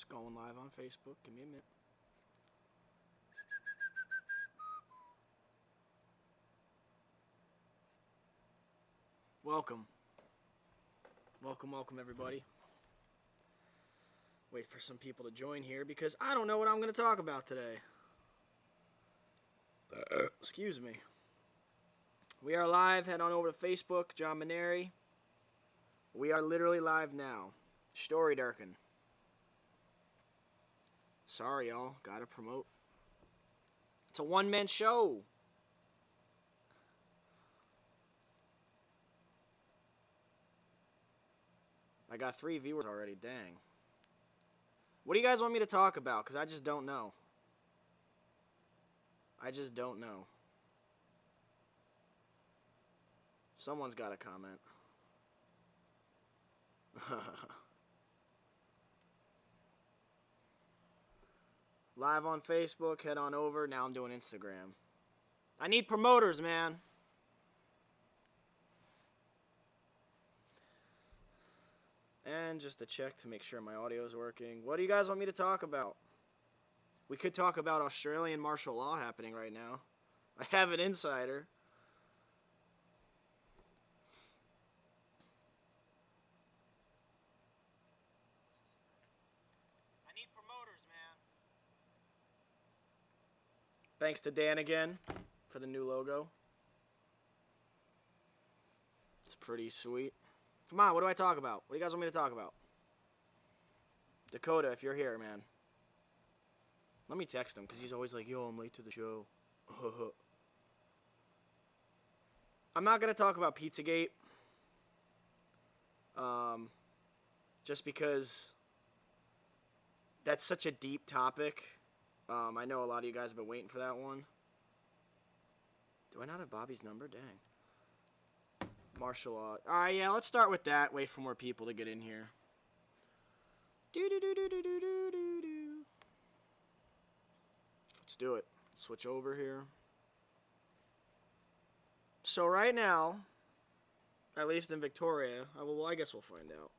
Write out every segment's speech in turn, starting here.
Just going live on Facebook. Give me a minute. Welcome. Welcome, everybody. Wait for some people to join here because I don't know what I'm going to talk about today. Excuse me. We are live. Head on over to Facebook, John Maneri. We are literally live now. Story Durkin. Sorry, y'all. Gotta promote. It's a one-man show. I got 3 viewers already. Dang. What do you guys want me to talk about? Because I just don't know. I just don't know. Someone's got to comment. Live on Facebook. Head on over. Now I'm doing Instagram. I need promoters, man. And just to check to make sure my audio is working. What do you guys want me to talk about? We could talk about Australian martial law happening right now. I have an insider. I need promoters, man. Thanks to Dan again for the new logo. It's pretty sweet. Come on, what do I talk about? What do you guys want me to talk about? Dakota, if you're here, man. Let me text him, because he's always like, yo, I'm late to the show. I'm not going to talk about Pizzagate. Just because that's such a deep topic. I know a lot of you guys have been waiting for that one. Do I not have Bobby's number? Dang. Martial law. Alright, yeah, let's start with that. Wait for more people to get in here. Let's do it. Switch over here. So right now, at least in Victoria, well, I guess we'll find out.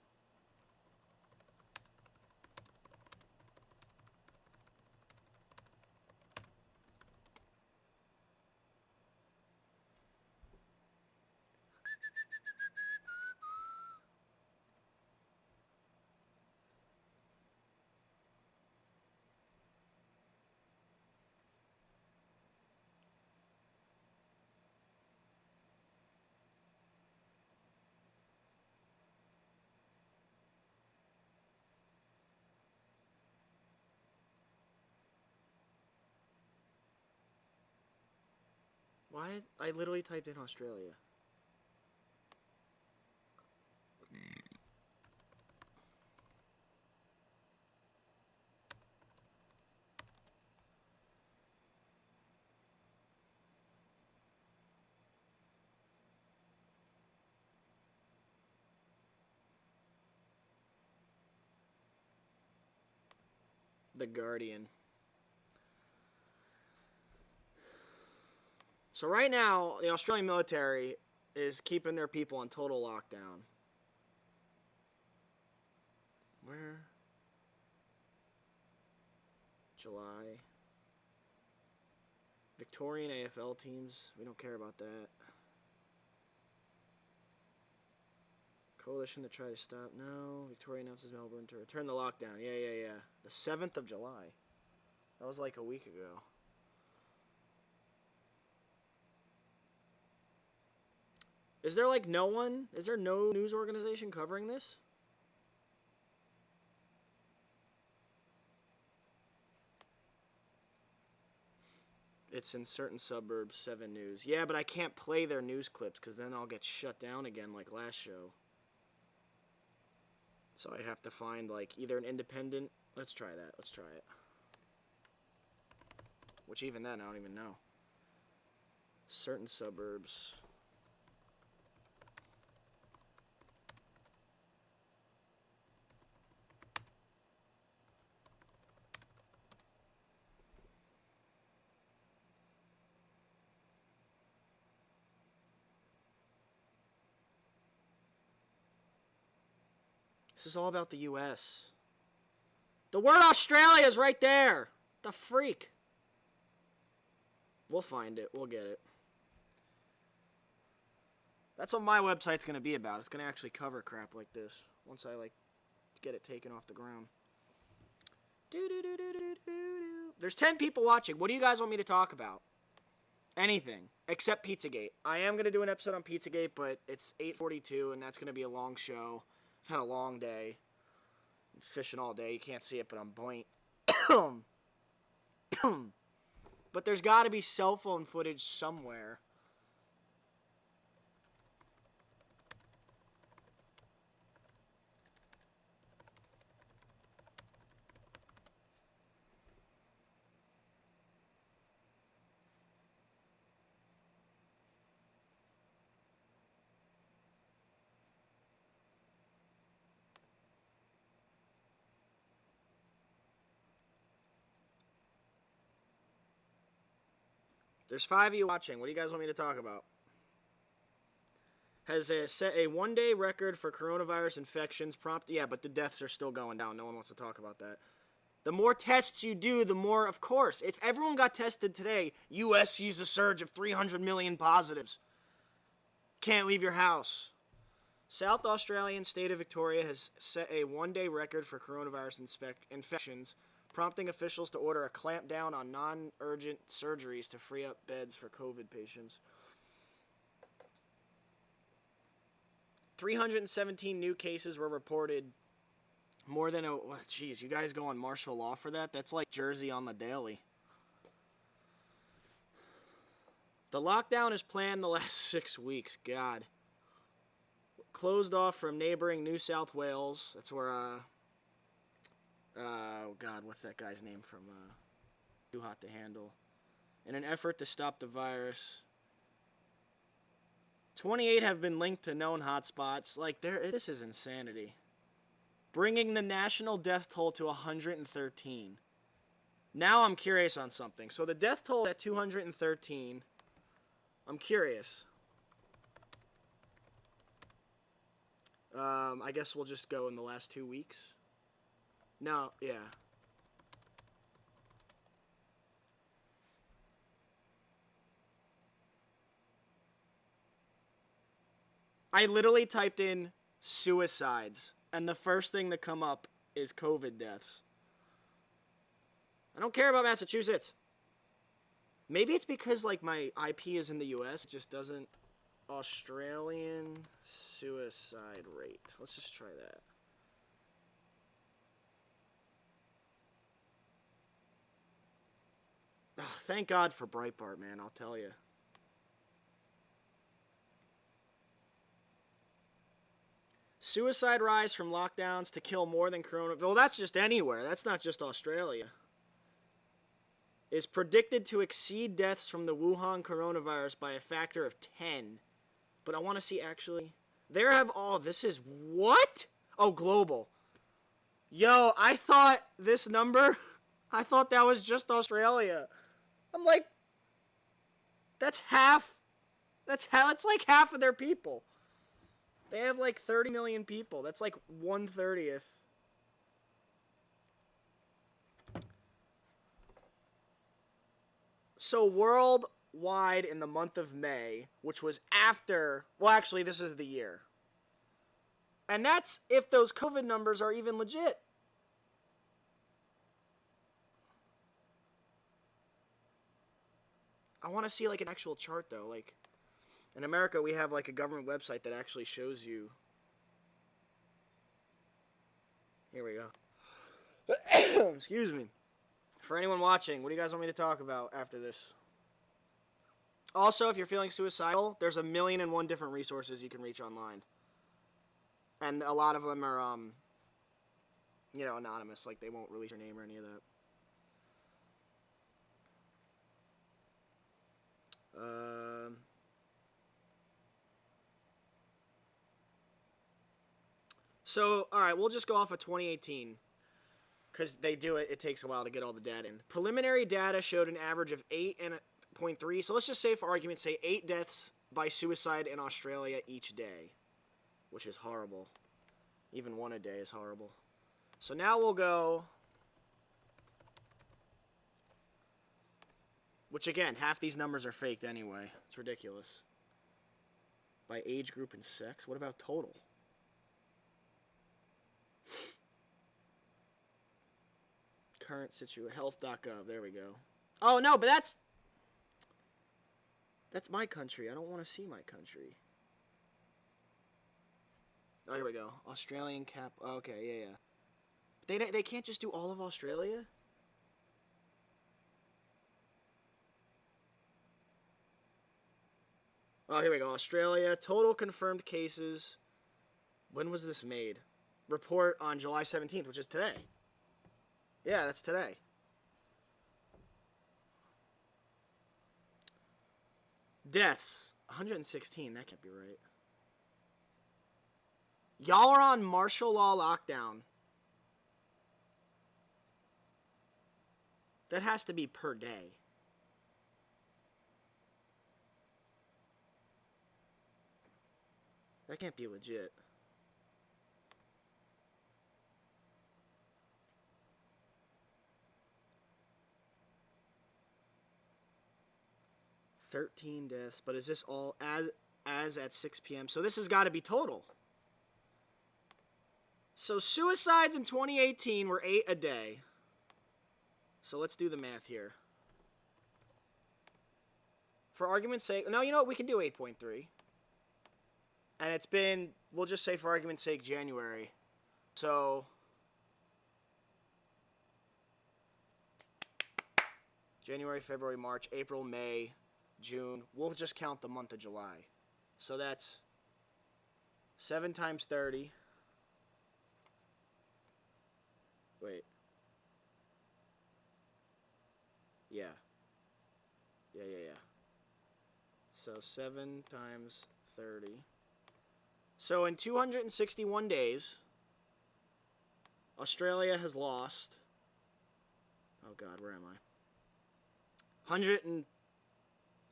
Why? I literally typed in Australia. The Guardian. So right now, the Australian military is keeping their people on total lockdown. Where? July. Victorian AFL teams. We don't care about that. Coalition to try to stop. No. Victoria announces Melbourne to return the lockdown. Yeah. The 7th of July. That was like a week ago. Is there like no one? Is there no news organization covering this? It's in certain suburbs, 7 News. Yeah, but I can't play their news clips because then I'll get shut down again like last show. So I have to find like either an independent. Let's try that. Let's try it. Which even then, I don't even know. Certain suburbs. This is all about the U.S. The word Australia is right there. The freak. We'll find it. We'll get it. That's what my website's going to be about. It's going to actually cover crap like this once I, like, get it taken off the ground. There's 10 people watching. What do you guys want me to talk about? Anything except Pizzagate. I am going to do an episode on Pizzagate, but it's 8:42, and that's going to be a long show. I've had a long day. I'm fishing all day. You can't see it, but I'm buoyant. But there's got to be cell phone footage somewhere. There's 5 of you watching. What do you guys want me to talk about? Has set a one-day record for coronavirus infections. Yeah, but the deaths are still going down. No one wants to talk about that. The more tests you do, the more, of course. If everyone got tested today, U.S. sees a surge of 300 million positives. Can't leave your house. South Australian state of Victoria has set a one-day record for coronavirus infections, prompting officials to order a clampdown on non-urgent surgeries to free up beds for COVID patients. 317 new cases were reported. More than geez, you guys go on martial law for that? That's like Jersey on the daily. The lockdown is planned the last 6 weeks. God. Closed off from neighboring New South Wales. That's where, oh God, what's that guy's name from, Too Hot to Handle? In an effort to stop the virus. 28 have been linked to known hotspots. Like, this is insanity. Bringing the national death toll to 113. Now I'm curious on something. So the death toll at 213. I'm curious. I guess we'll just go in the last 2 weeks. No, yeah. I literally typed in suicides, and the first thing that come up is COVID deaths. I don't care about Massachusetts. Maybe it's because, like, my IP is in the US. It just doesn't... Australian suicide rate. Let's just try that. Oh, thank God for Breitbart, man, I'll tell you. Suicide rise from lockdowns to kill more than corona. Well, that's just anywhere. That's not just Australia. Is predicted to exceed deaths from the Wuhan coronavirus by a factor of 10. But I want to see actually. There have all. This is what? Oh, global. Yo, I thought this number. I thought that was just Australia. I'm like, that's half. That's like half of their people. They have like 30 million people. That's like 1/30th. So worldwide in the month of May, which was after, well, actually, this is the year. And that's if those COVID numbers are even legit. I want to see like an actual chart though. Like in America, we have like a government website that actually shows you. Here we go. Excuse me. For anyone watching, what do you guys want me to talk about after this? Also, if you're feeling suicidal, there's 1,000,001 different resources you can reach online. And a lot of them are, anonymous. Like, they won't release your name or any of that. So, alright, we'll just go off of 2018. Because they do it, it takes a while to get all the data in. Preliminary data showed an average of 8.3. So let's just say, for argument's sake, 8 deaths by suicide in Australia each day. Which is horrible. Even one a day is horrible. So now we'll go Which, again, half these numbers are faked anyway. It's ridiculous. By age group and sex? What about total? Current situation. Health.gov. There we go. Oh, no, but that's my country. I don't want to see my country. Oh, here we go. Australian cap. Okay, yeah. They can't just do all of Australia? Oh, here we go. Australia. Total confirmed cases. When was this made? Report on July 17th, which is today. Yeah, that's today. Deaths. 116. That can't be right. Y'all are on martial law lockdown. That has to be per day. That can't be legit. $13 deaths, but is this all as at 6 p.m.? So this has got to be total. So suicides in 2018 were 8 a day. So let's do the math here. For argument's sake, no, you know what? We can do 8.3. And it's been, we'll just say for argument's sake, January. So January, February, March, April, May, June. We'll just count the month of July. So that's 7 times 30. Wait. Yeah. Yeah. So 7 times 30. So in 261 days, Australia has lost. Oh God, where am I? 100 and.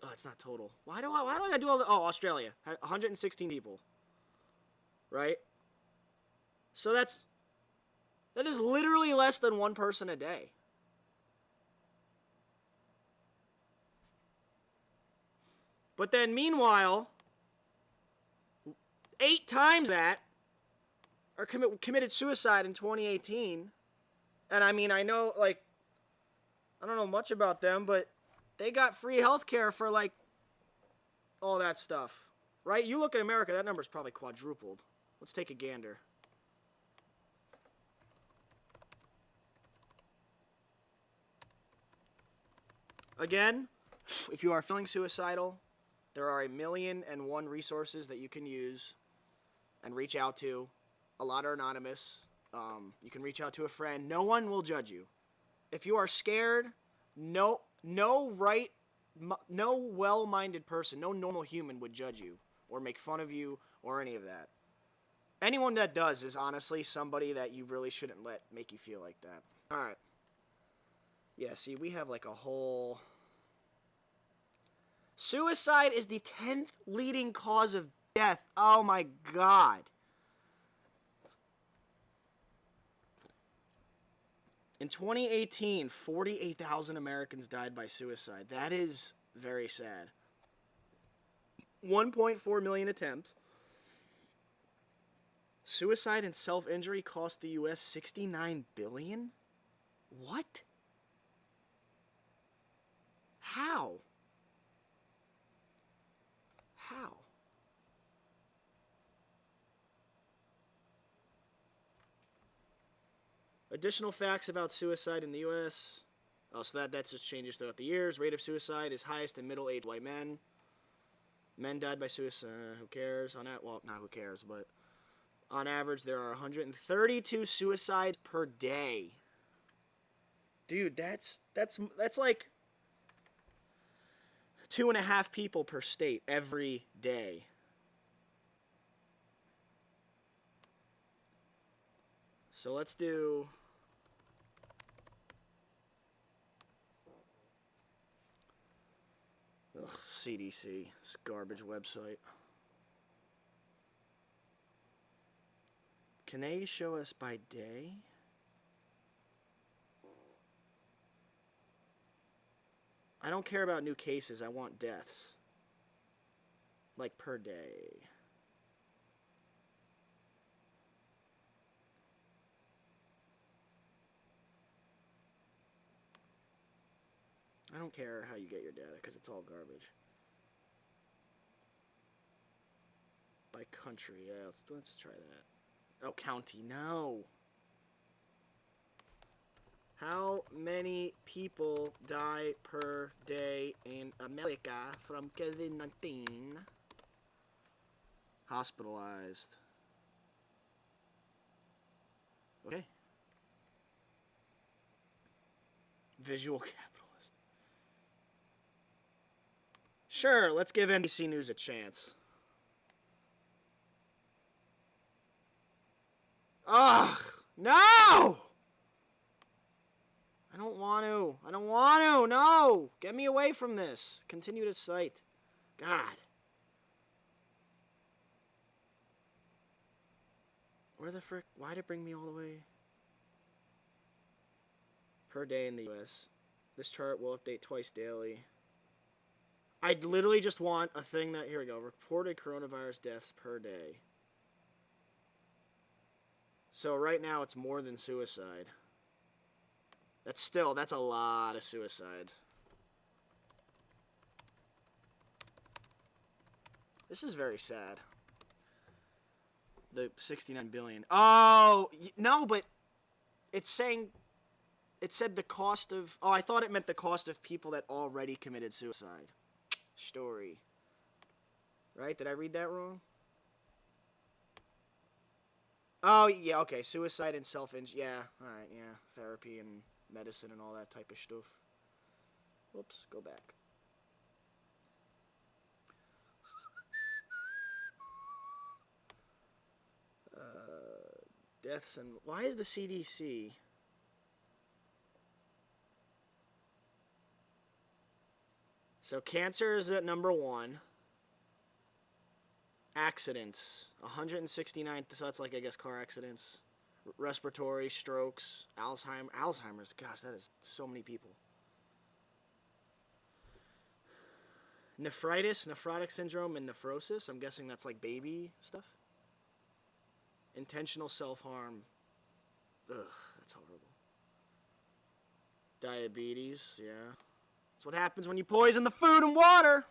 Oh, it's not total. Why do I gotta do all the? Oh, Australia, 116 people. Right. So that is literally less than one person a day. But then, meanwhile, 8 times that are committed suicide in 2018. And I mean, I know, like, I don't know much about them, but they got free health care for, like, all that stuff. Right? You look at America, that number's probably quadrupled. Let's take a gander. Again, if you are feeling suicidal, there are 1,000,001 resources that you can use and reach out to. A lot are anonymous. You can reach out to a friend. No one will judge you. If you are scared, no well-minded person, no normal human would judge you or make fun of you or any of that. Anyone that does is honestly somebody that you really shouldn't let make you feel like that. All right. Yeah, see, we have like a whole... Suicide is the 10th leading cause of death. Oh my God. In 2018, 48,000 Americans died by suicide. That is very sad. 1.4 million attempts. Suicide and self-injury cost the U.S. $69 billion? What? How? How? Additional facts about suicide in the U.S. Oh, so that just changes throughout the years. Rate of suicide is highest in middle-aged white men. Men died by suicide. Who cares? Well, not who cares, but on average, there are 132 suicides per day. Dude, that's like 2.5 people per state every day. So let's do... Ugh, CDC, this garbage website. Can they show us by day? I don't care about new cases. I want deaths. Like, per day. I don't care how you get your data, because it's all garbage. By country, yeah, let's try that. Oh, county, no. How many people die per day in America from COVID-19? Hospitalized. Okay. Visual capitalist. Sure, let's give NBC News a chance. Ugh! No! I don't want to. I don't want to. No! Get me away from this. Continue to cite. God. Where the frick? Why'd it bring me all the way? Per day in the US. This chart will update twice daily. I literally just want a thing that... Here we go. Reported coronavirus deaths per day. So right now it's more than suicide. That's a lot of suicides. This is very sad. The 69 billion. Oh, no, but it's saying... It said the cost of... Oh, I thought it meant the cost of people that already committed suicide. Story. Right? Did I read that wrong? Oh, yeah, okay. Suicide and self-injury. Yeah, alright, yeah. Therapy and medicine and all that type of stuff. Whoops, go back. Deaths and... Why is the CDC... So cancer is at number 1. Accidents, 169. So that's like, I guess, car accidents, respiratory, strokes, Alzheimer's. Gosh, that is so many people. Nephritis, nephrotic syndrome, and nephrosis. I'm guessing that's like baby stuff. Intentional self-harm. Ugh, that's horrible. Diabetes, yeah. That's what happens when you poison the food and water.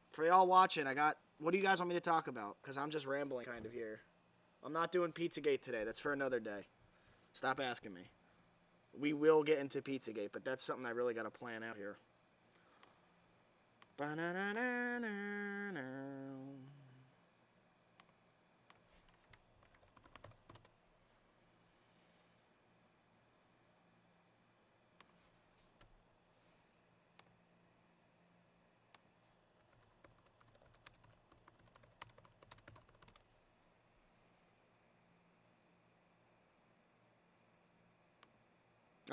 For y'all watching, what do you guys want me to talk about? Because I'm just rambling kind of here. I'm not doing Pizzagate today. That's for another day. Stop asking me. We will get into Pizzagate, but that's something I really got to plan out here.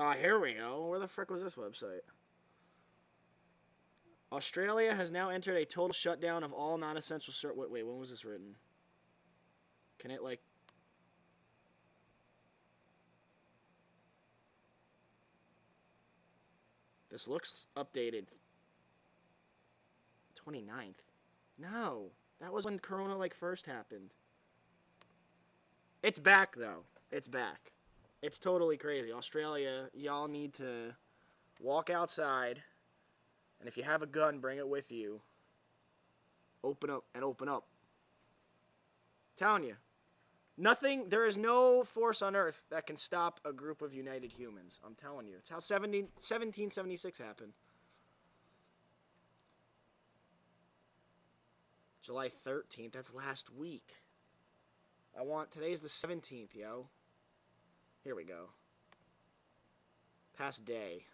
Oh, here we go. Where the frick was this website? Australia has now entered a total shutdown of all non-essential wait, when was this written? Can it, like... This looks updated. 29th. No. That was when Corona, like, first happened. It's back, though. It's back. It's totally crazy. Australia, y'all need to walk outside, and if you have a gun, bring it with you. Open up and open up. I'm telling you. There is no force on Earth that can stop a group of united humans. I'm telling you. It's how 1776 happened. July 13th, that's last week. Today's the 17th, yo. Here we go. Past day.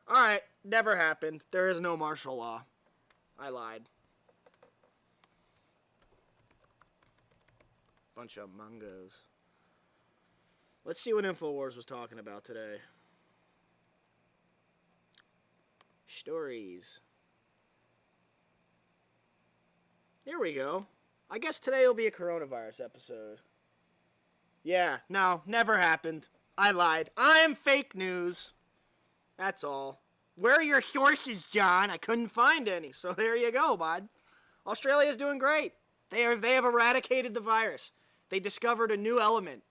Alright, never happened. There is no martial law. I lied. Bunch of mungos. Let's see what InfoWars was talking about today. Stories. Here we go. I guess today will be a coronavirus episode. Yeah, no, never happened. I lied. I'm fake news. That's all. Where are your sources, John? I couldn't find any. So there you go, bud. Australia's doing great. They have eradicated the virus. They discovered a new element.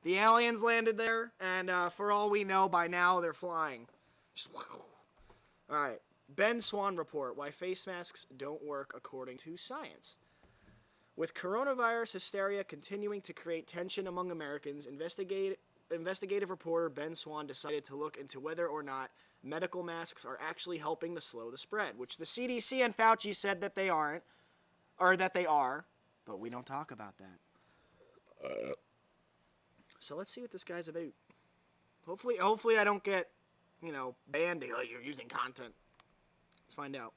The aliens landed there, and for all we know, by now they're flying. All right. Ben Swan report: why face masks don't work according to science. With coronavirus hysteria continuing to create tension among Americans, investigative reporter Ben Swan decided to look into whether or not medical masks are actually helping to slow the spread, which the CDC and Fauci said that they aren't, or that they are, but we don't talk about that. So let's see what this guy's about. Hopefully I don't get, banned. Oh, you're using content. Let's find out.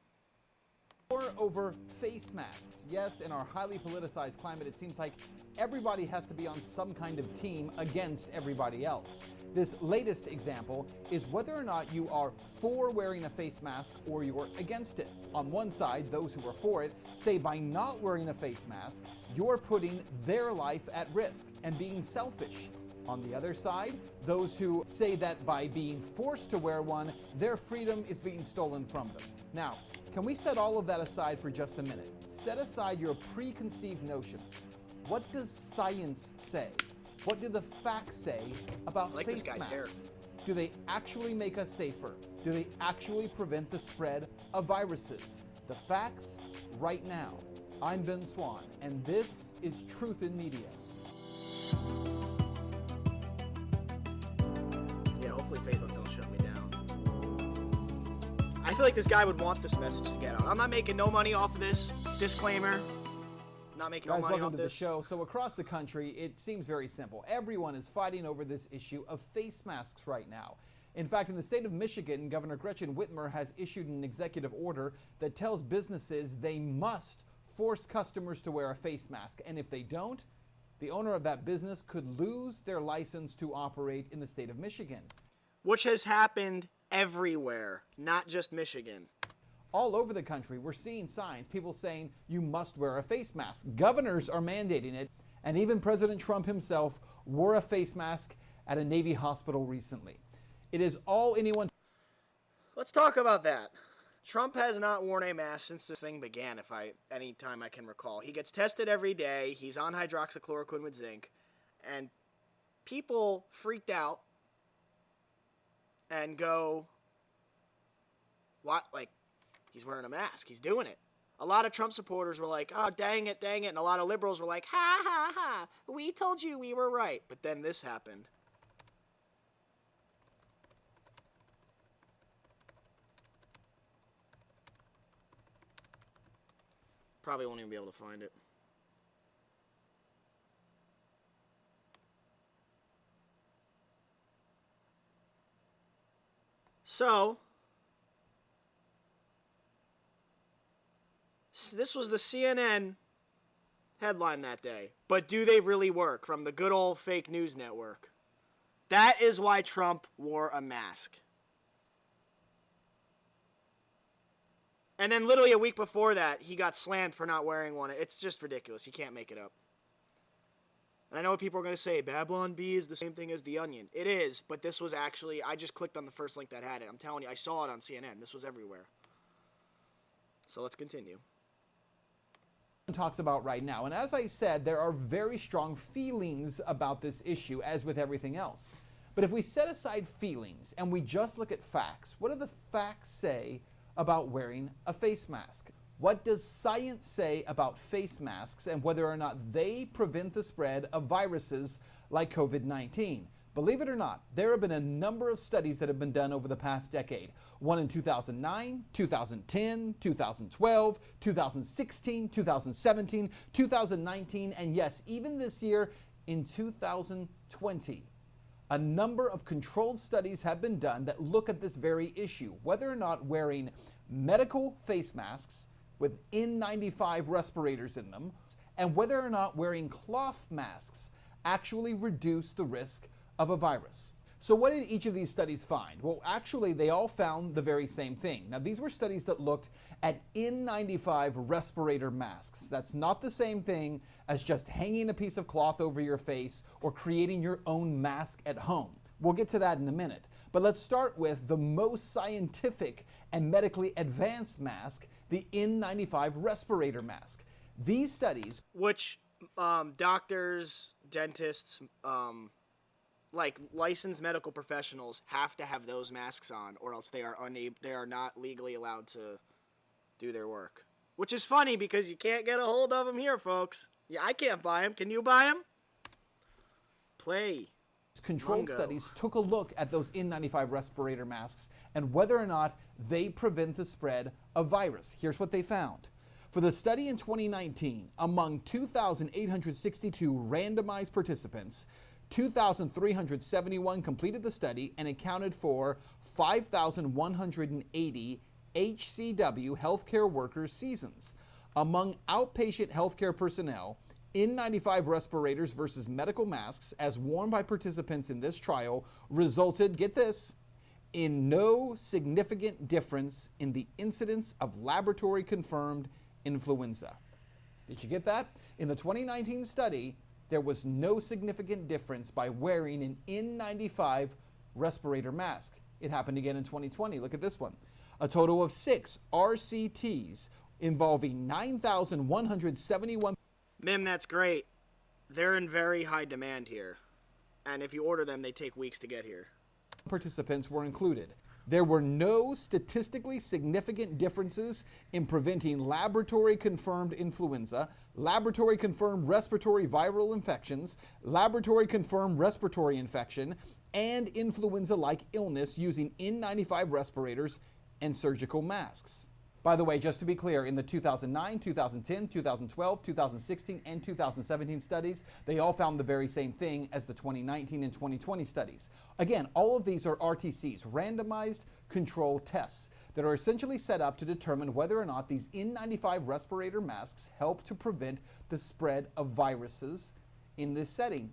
War over face masks. Yes, in our highly politicized climate, it seems like everybody has to be on some kind of team against everybody else. This latest example is whether or not you are for wearing a face mask or you're against it. On one side, those who are for it say by not wearing a face mask, you're putting their life at risk and being selfish. On the other side, those who say that by being forced to wear one, their freedom is being stolen from them. Now, can we set all of that aside for just a minute? Set aside your preconceived notions. What does science say? What do the facts say about face masks? Hair. Do they actually make us safer? Do they actually prevent the spread of viruses? The facts right now. I'm Ben Swan, and this is Truth in Media. Yeah, hopefully Facebook don't shut me down. I feel like this guy would want this message to get out. I'm not making no money off of this. Disclaimer. Not making no money off welcome to this. the show. So across the country, it seems very simple. Everyone is fighting over this issue of face masks right now. In fact, in the state of Michigan, Governor Gretchen Whitmer has issued an executive order that tells businesses they must force customers to wear a face mask. And if they don't, the owner of that business could lose their license to operate in the state of Michigan. Which has happened everywhere, not just Michigan. All over the country, we're seeing signs, people saying you must wear a face mask. Governors are mandating it, and even President Trump himself wore a face mask at a Navy hospital recently. It is all anyone... Let's talk about that. Trump has not worn a mask since this thing began, any time I can recall. He gets tested every day, he's on hydroxychloroquine with zinc, and people freaked out and go, what, like, he's wearing a mask, he's doing it. A lot of Trump supporters were like, oh, dang it, and a lot of liberals were like, ha, ha, ha, we told you we were right. But then this happened. Probably won't even be able to find it. So, this was the CNN headline that day. But do they really work? From the good old fake news network. That is why Trump wore a mask. And then literally a week before that, he got slammed for not wearing one. It's just ridiculous. You can't make it up. And I know what people are going to say, Babylon Bee is the same thing as The Onion. It is, but this was actually, I just clicked on the first link that had it. I'm telling you, I saw it on CNN. This was everywhere. So let's continue. Talks about right now. And as I said, there are very strong feelings about this issue, as with everything else. But if we set aside feelings and we just look at facts, what do the facts say about wearing a face mask? What does science say about face masks and whether or not they prevent the spread of viruses like COVID-19? Believe it or not, there have been a number of studies that have been done over the past decade. One in 2009, 2010, 2012, 2016, 2017, 2019, and yes, even this year in 2020. A number of controlled studies have been done that look at this very issue, whether or not wearing medical face masks with N95 respirators in them, and whether or not wearing cloth masks actually reduce the risk of a virus. So what did each of these studies find? Well, actually, they all found the very same thing. Now, these were studies that looked at N95 respirator masks. That's not the same thing as just hanging a piece of cloth over your face or creating your own mask at home. We'll get to that in a minute. But let's start with the most scientific and medically advanced mask, the N95 respirator mask. These studies, which doctors, dentists, like licensed medical professionals have to have those masks on, or else they are not legally allowed to do their work. Which is funny because you can't get a hold of them here, folks. Yeah, I can't buy them. Can you buy them? Play. Controlled studies took a look at those N95 respirator masks and whether or not they prevent the spread of virus. Here's what they found. For the study in 2019, among 2,862 randomized participants, 2,371 completed the study and accounted for 5,180 HCW healthcare workers' seasons. Among outpatient healthcare personnel, N95 respirators versus medical masks, as worn by participants in this trial, resulted, get this, in no significant difference in the incidence of laboratory-confirmed influenza. Did you get that? In the 2019 study, there was no significant difference by wearing an N95 respirator mask. It happened again in 2020. Look at this one. A total of 6 RCTs involving 9,171. Mim, that's great. They're in very high demand here. And if you order them, they take weeks to get here. Participants were included. There were no statistically significant differences in preventing laboratory-confirmed influenza, laboratory-confirmed respiratory viral infections, laboratory-confirmed respiratory infection, and influenza-like illness using N95 respirators and surgical masks. By the way, just to be clear, in the 2009, 2010, 2012, 2016, and 2017 studies, they all found the very same thing as the 2019 and 2020 studies. Again, all of these are RTCs, randomized controlled tests, that are essentially set up to determine whether or not these N95 respirator masks help to prevent the spread of viruses in this setting.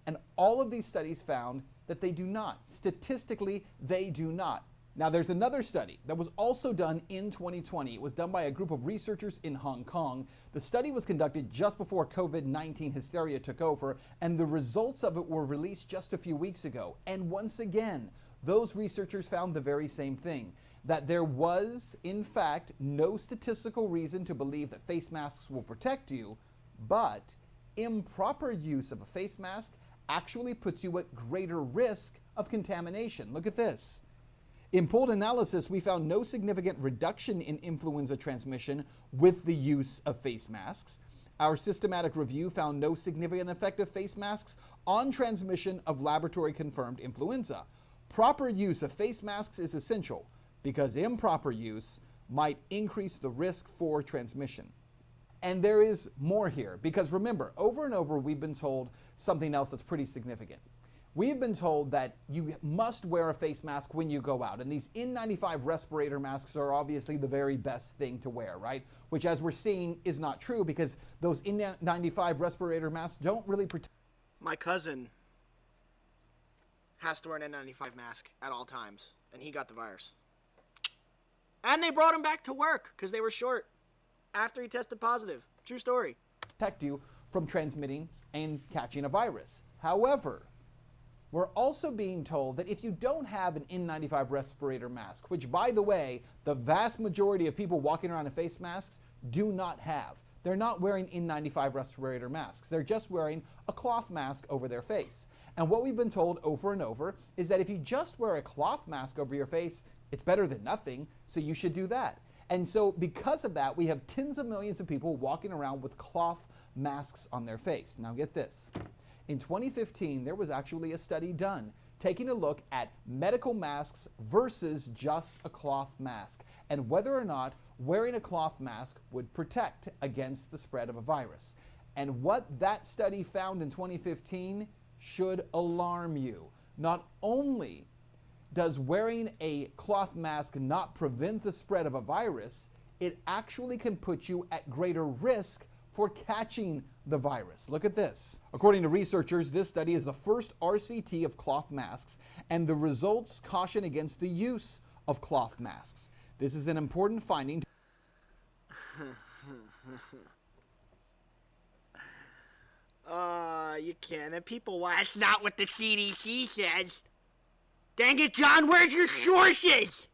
And all of these studies found that they do not. Statistically, they do not. Now, there's another study that was also done in 2020. It was done by a group of researchers in Hong Kong. The study was conducted just before COVID-19 hysteria took over, and the results of it were released just a few weeks ago. And once again, those researchers found the very same thing, that there was, in fact, no statistical reason to believe that face masks will protect you, but improper use of a face mask actually puts you at greater risk of contamination. Look at this. In pooled analysis, we found no significant reduction in influenza transmission with the use of face masks. Our systematic review found no significant effect of face masks on transmission of laboratory-confirmed influenza. Proper use of face masks is essential because improper use might increase the risk for transmission. And there is more here, because remember, over and over we've been told something else that's pretty significant. We've been told that you must wear a face mask when you go out, and these N95 respirator masks are obviously the very best thing to wear, right? Which, as we're seeing, is not true, because those N95 respirator masks don't really protect. My cousin has to wear an N95 mask at all times, and he got the virus. And they brought him back to work because they were short after he tested positive. True story. Protect you from transmitting and catching a virus. However, we're also being told that if you don't have an N95 respirator mask, which, by the way, the vast majority of people walking around in face masks do not have. They're not wearing N95 respirator masks. They're just wearing a cloth mask over their face. And what we've been told over and over is that if you just wear a cloth mask over your face, it's better than nothing, so you should do that. And so because of that, we have tens of millions of people walking around with cloth masks on their face. Now get this. In 2015, there was actually a study done taking a look at medical masks versus just a cloth mask and whether or not wearing a cloth mask would protect against the spread of a virus. And what that study found in 2015 should alarm you. Not only does wearing a cloth mask not prevent the spread of a virus, it actually can put you at greater risk for catching the virus. Look at this. According to researchers, this study is the first RCT of cloth masks, and the results caution against the use of cloth masks. This is an important finding. You can't. And people, why? That's not what the CDC says. Dang it, John, where's your sources?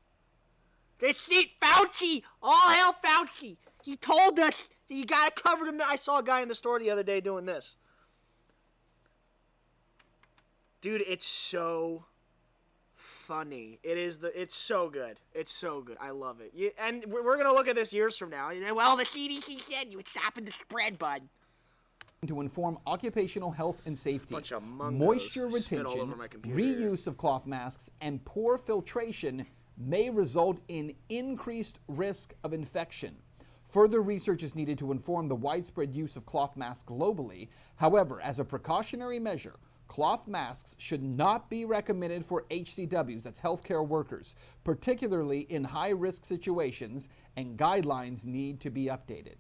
Fauci, all hail Fauci. He told us that you gotta cover them. I saw a guy in the store the other day doing this. Dude, it's so funny. It's so good. It's so good. I love it. And we're gonna look at this years from now. Well, the CDC said you were stopping the spread, bud. To inform occupational health and safety, Bunch of mungos moisture spit all retention, over my computer. reuse of cloth masks, and poor filtration may result in increased risk of infection. Further research is needed to inform the widespread use of cloth masks globally. However, as a precautionary measure, cloth masks should not be recommended for HCWs, that's healthcare workers, particularly in high-risk situations, and guidelines need to be updated.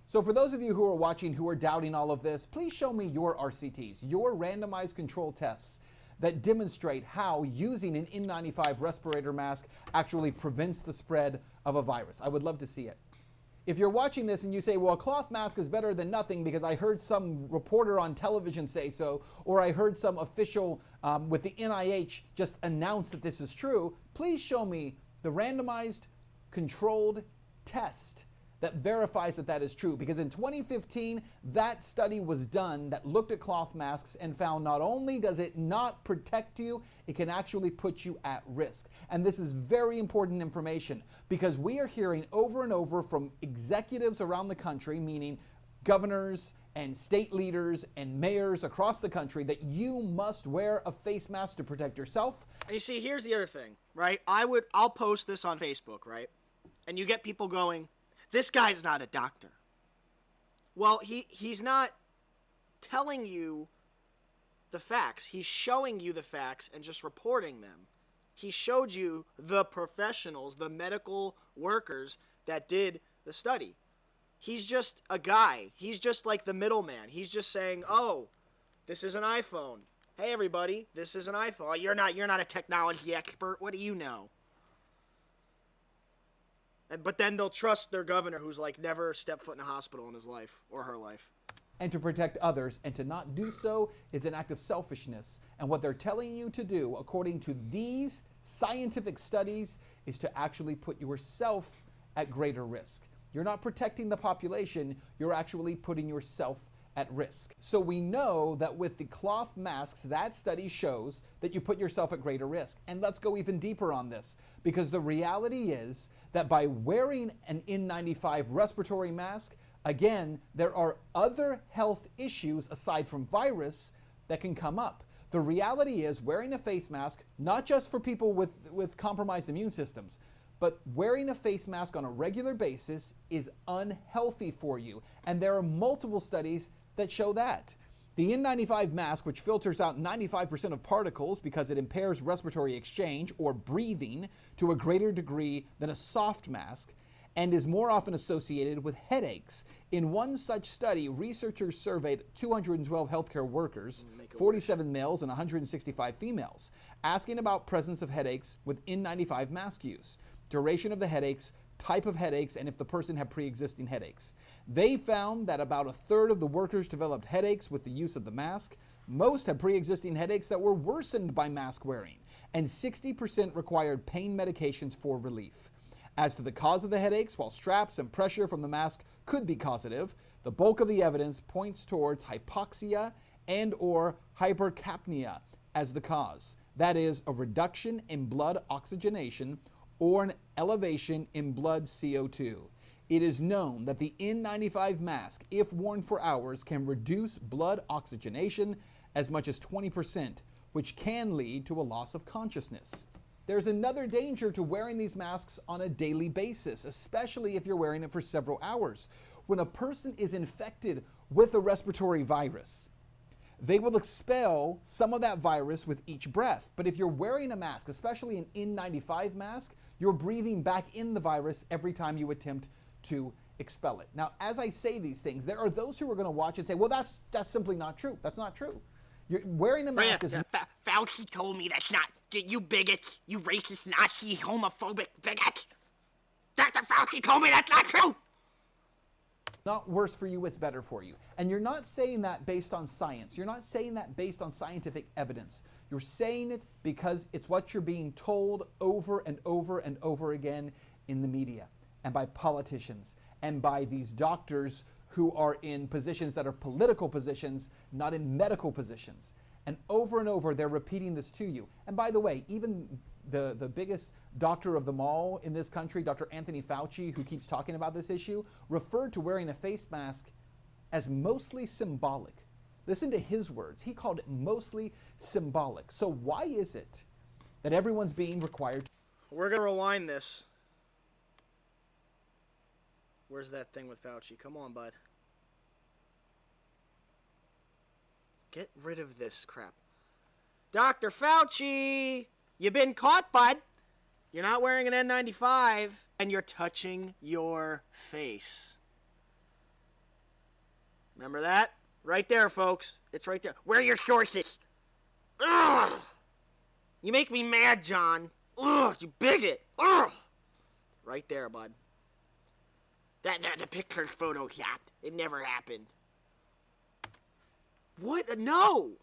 So for those of you who are watching who are doubting all of this, please show me your RCTs, your randomized control tests that demonstrate how using an N95 respirator mask actually prevents the spread of a virus. I would love to see it. If you're watching this and you say, well, a cloth mask is better than nothing because I heard some reporter on television say so, or I heard some official with the NIH just announce that this is true, please show me the randomized controlled test that verifies that that is true. Because in 2015, that study was done that looked at cloth masks and found not only does it not protect you, it can actually put you at risk. And this is very important information because we are hearing over and over from executives around the country, meaning governors and state leaders and mayors across the country, that you must wear a face mask to protect yourself. And you see, here's the other thing, right? I'll post this on Facebook, right? And you get people going, this guy's not a doctor. Well, he's not telling you the facts. He's showing you the facts and just reporting them. He showed you the professionals, the medical workers that did the study. He's just a guy. He's just like the middleman. He's just saying, oh, this is an iPhone. Hey, everybody, this is an iPhone. You're not a technology expert. What do you know? But then they'll trust their governor who's like never stepped foot in a hospital in his life or her life. And to protect others, and to not do so is an act of selfishness. And what they're telling you to do, according to these scientific studies, is to actually put yourself at greater risk. You're not protecting the population, you're actually putting yourself at risk. So we know that with the cloth masks, that study shows that you put yourself at greater risk. And let's go even deeper on this, because the reality is that by wearing an N95 respiratory mask, again, there are other health issues aside from virus that can come up. The reality is wearing a face mask, not just for people with compromised immune systems, but wearing a face mask on a regular basis is unhealthy for you. And there are multiple studies that show that. The N95 mask, which filters out 95% of particles because it impairs respiratory exchange or breathing to a greater degree than a soft mask, and is more often associated with headaches. In one such study, researchers surveyed 212 healthcare workers, 47 males and 165 females, asking about presence of headaches with N95 mask use, duration of the headaches, type of headaches, and if the person had pre-existing headaches. They found that about a third of the workers developed headaches with the use of the mask. Most had pre-existing headaches that were worsened by mask wearing, and 60% required pain medications for relief. As to the cause of the headaches, while straps and pressure from the mask could be causative, the bulk of the evidence points towards hypoxia and or hypercapnia as the cause. That is, a reduction in blood oxygenation or an elevation in blood CO2. It is known that the N95 mask, if worn for hours, can reduce blood oxygenation as much as 20%, which can lead to a loss of consciousness. There's another danger to wearing these masks on a daily basis, especially if you're wearing it for several hours. When a person is infected with a respiratory virus, they will expel some of that virus with each breath. But if you're wearing a mask, especially an N95 mask, you're breathing back in the virus every time you attempt to expel it. Now, as I say these things, there are those who are going to watch and say, well, that's simply not true. That's not true. You're wearing a mask is... Fauci told me that's not... You bigots, you racist, Nazi, homophobic bigots. Dr. Fauci told me that's not true. Not worse for you, it's better for you. And you're not saying that based on science. You're not saying that based on scientific evidence. You're saying it because it's what you're being told over and over and over again in the media and by politicians and by these doctors who are in positions that are political positions, not in medical positions. And over, they're repeating this to you. And by the way, even the biggest doctor of them all in this country, Dr. Anthony Fauci, who keeps talking about this issue, referred to wearing a face mask as mostly symbolic. Listen to his words. He called it mostly symbolic. So why is it that everyone's being required to... We're going to rewind this. Where's that thing with Fauci? Come on, bud. Get rid of this crap. Dr. Fauci, you've been caught, bud. You're not wearing an N95, and you're touching your face. Remember that? Right there, folks. It's right there. Where are your sources? Ugh! You make me mad, John. Ugh, you bigot. Ugh! Right there, bud. The picture's photoshopped. It never happened. What? No!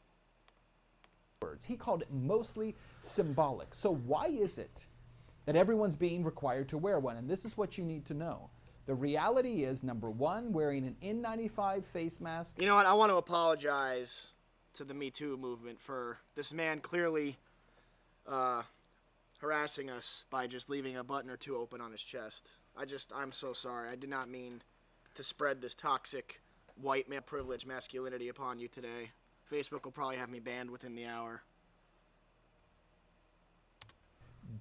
He called it mostly symbolic. So why is it that everyone's being required to wear one? And this is what you need to know. The reality is, number one, wearing an N95 face mask. You know what? I want to apologize to the Me Too movement for this man clearly harassing us by just leaving a button or two open on his chest. I'm so sorry. I did not mean to spread this toxic white man privilege masculinity upon you today. Facebook will probably have me banned within the hour.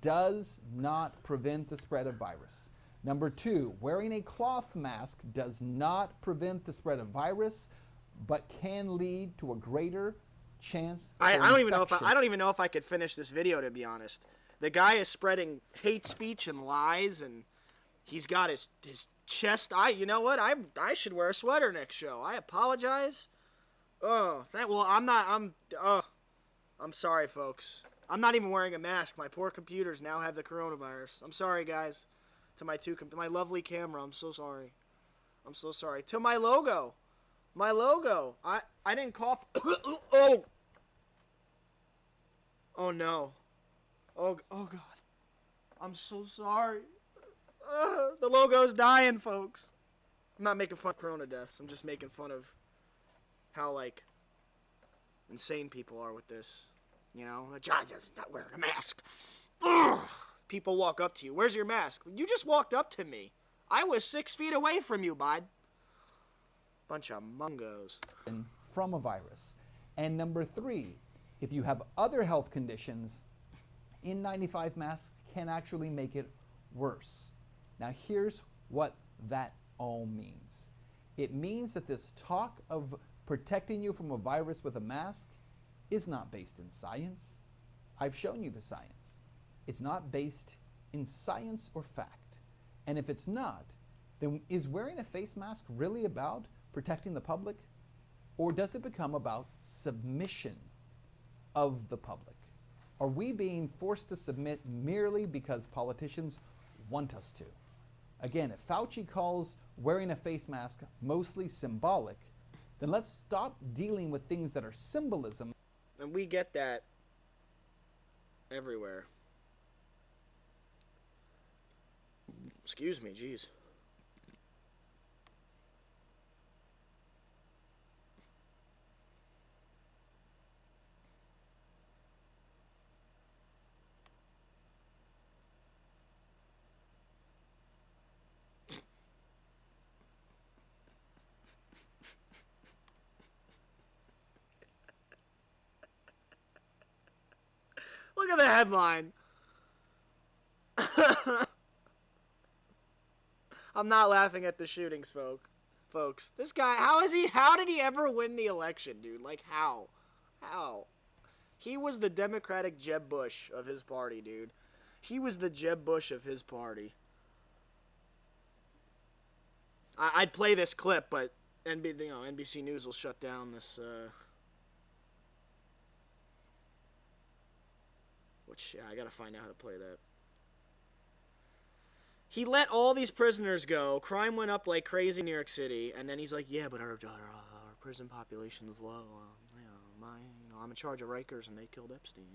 Does not prevent the spread of virus. Number two, wearing a cloth mask does not prevent the spread of virus, but can lead to a greater chance for I don't even know if I could finish this video, to be honest. The guy is spreading hate speech and lies, and he's got his chest. You know what? I should wear a sweater next show. I apologize. I'm sorry, folks. I'm not even wearing a mask. My poor computers now have the coronavirus. I'm sorry, guys. To my lovely camera, I'm so sorry. I'm so sorry. To my logo. I didn't cough. Oh. Oh no. Oh God. I'm so sorry. The logo's dying, folks. I'm not making fun of corona deaths. I'm just making fun of how, like, insane people are with this. You know? John's not wearing a mask. Ugh. People walk up to you. Where's your mask? You just walked up to me. I was 6 feet away from you, bud. Bunch of mungos. From a virus. And number three, if you have other health conditions, N95 masks can actually make it worse. Now here's what that all means. It means that this talk of protecting you from a virus with a mask is not based in science. I've shown you the science. It's not based in science or fact. And if it's not, then is wearing a face mask really about protecting the public? Or does it become about submission of the public? Are we being forced to submit merely because politicians want us to? Again, if Fauci calls wearing a face mask mostly symbolic, then let's stop dealing with things that are symbolism. And we get that everywhere. Excuse me, jeez. Look at the headline. I'm not laughing at the shootings, folks. This guy, how did he ever win the election, dude? Like, how? He was the Democratic Jeb Bush of his party, dude. He was the Jeb Bush of his party. I'd play this clip, but NBC News will shut down this. Which, yeah, I gotta find out how to play that. He let all these prisoners go. Crime went up like crazy in New York City, and then he's like, "Yeah, but our prison population is low. I'm in charge of Rikers, and they killed Epstein.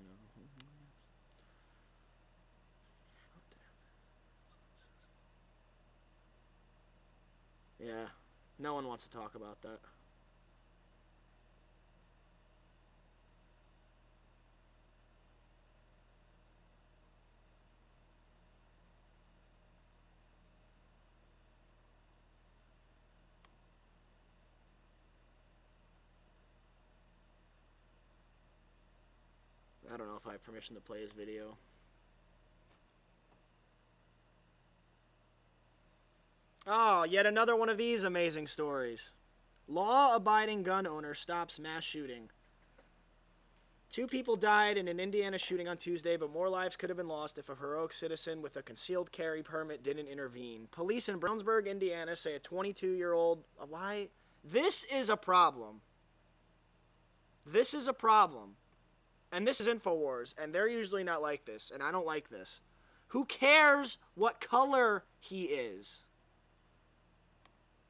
Yeah, no one wants to talk about that. I don't know if I have permission to play his video. Oh, yet another one of these amazing stories. Law-abiding gun owner stops mass shooting. 2 people died in an Indiana shooting on Tuesday, but more lives could have been lost if a heroic citizen with a concealed carry permit didn't intervene. Police in Brownsburg, Indiana say a 22-year-old... Why? This is a problem. This is a problem. And this is InfoWars, and they're usually not like this, and I don't like this. Who cares what color he is?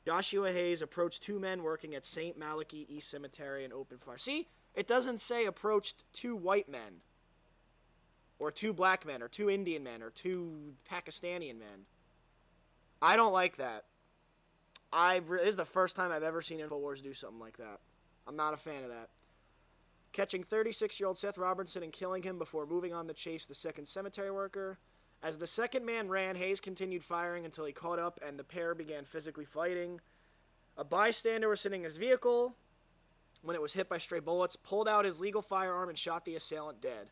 Joshua Hayes approached 2 men working at St. Malachy East Cemetery and opened fire. See? It doesn't say approached 2 white men, or 2 black men, or 2 Indian men, or 2 Pakistani men. I don't like that. This is the first time I've ever seen InfoWars do something like that. I'm not a fan of that. Catching 36-year-old Seth Robertson and killing him before moving on to chase the second cemetery worker. As the second man ran, Hayes continued firing until he caught up and the pair began physically fighting. A bystander was sitting in his vehicle when it was hit by stray bullets, pulled out his legal firearm and shot the assailant dead.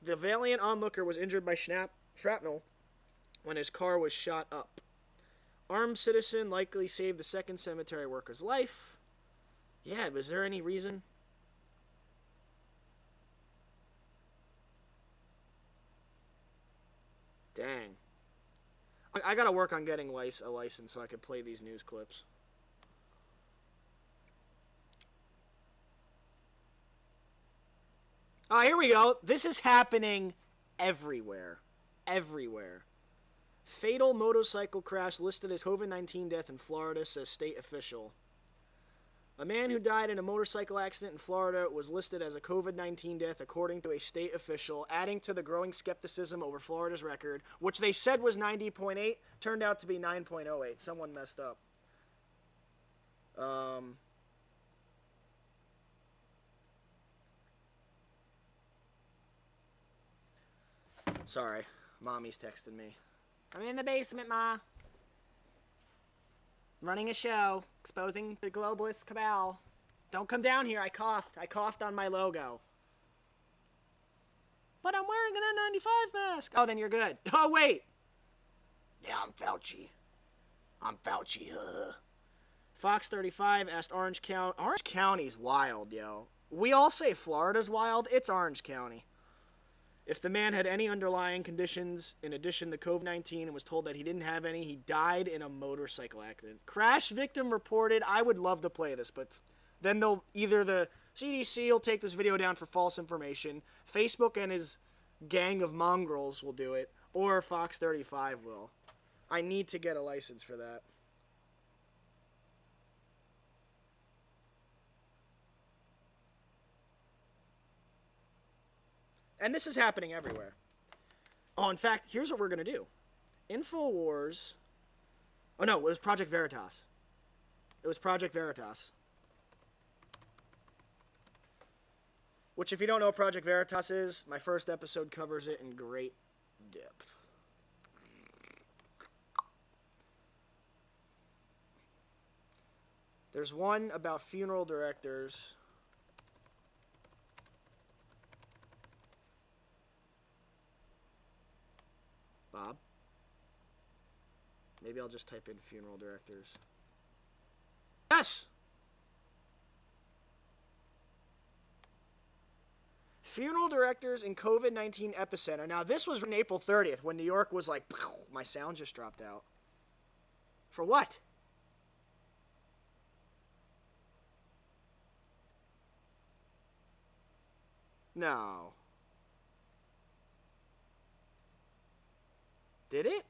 The valiant onlooker was injured by shrapnel when his car was shot up. Armed citizen likely saved the second cemetery worker's life. Yeah, was there any reason? Dang. I gotta work on getting a license so I can play these news clips. Oh, here we go. This is happening everywhere. Everywhere. Fatal motorcycle crash listed as COVID-19 death in Florida, says state official. A man who died in a motorcycle accident in Florida was listed as a COVID-19 death, according to a state official, adding to the growing skepticism over Florida's record, which they said was 90.8, turned out to be 9.08. Someone messed up. Sorry, mommy's texting me. I'm in the basement, Ma. Running a show, exposing the globalist cabal. Don't come down here, I coughed. I coughed on my logo. But I'm wearing an N95 mask. Oh, then you're good. Oh, wait. Yeah, I'm Fauci. I'm Fauci, Fox 35 asked Orange County. Orange County's wild, yo. We all say Florida's wild. It's Orange County. If the man had any underlying conditions in addition to COVID-19 and was told that he didn't have any, he died in a motorcycle accident. Crash victim reported. I would love to play this, but then they'll either the CDC will take this video down for false information, Facebook and his gang of mongrels will do it, or Fox 35 will. I need to get a license for that. And this is happening everywhere. Oh, in fact, here's what we're going to do. InfoWars. Oh, no, it was Project Veritas. It was Project Veritas. Which, if you don't know what Project Veritas is, my first episode covers it in great depth. There's one about funeral directors. Bob? Maybe I'll just type in funeral directors. Yes! Funeral directors in COVID-19 epicenter. Now, this was written April 30th when New York was like, my sound just dropped out. For what? No. Did it?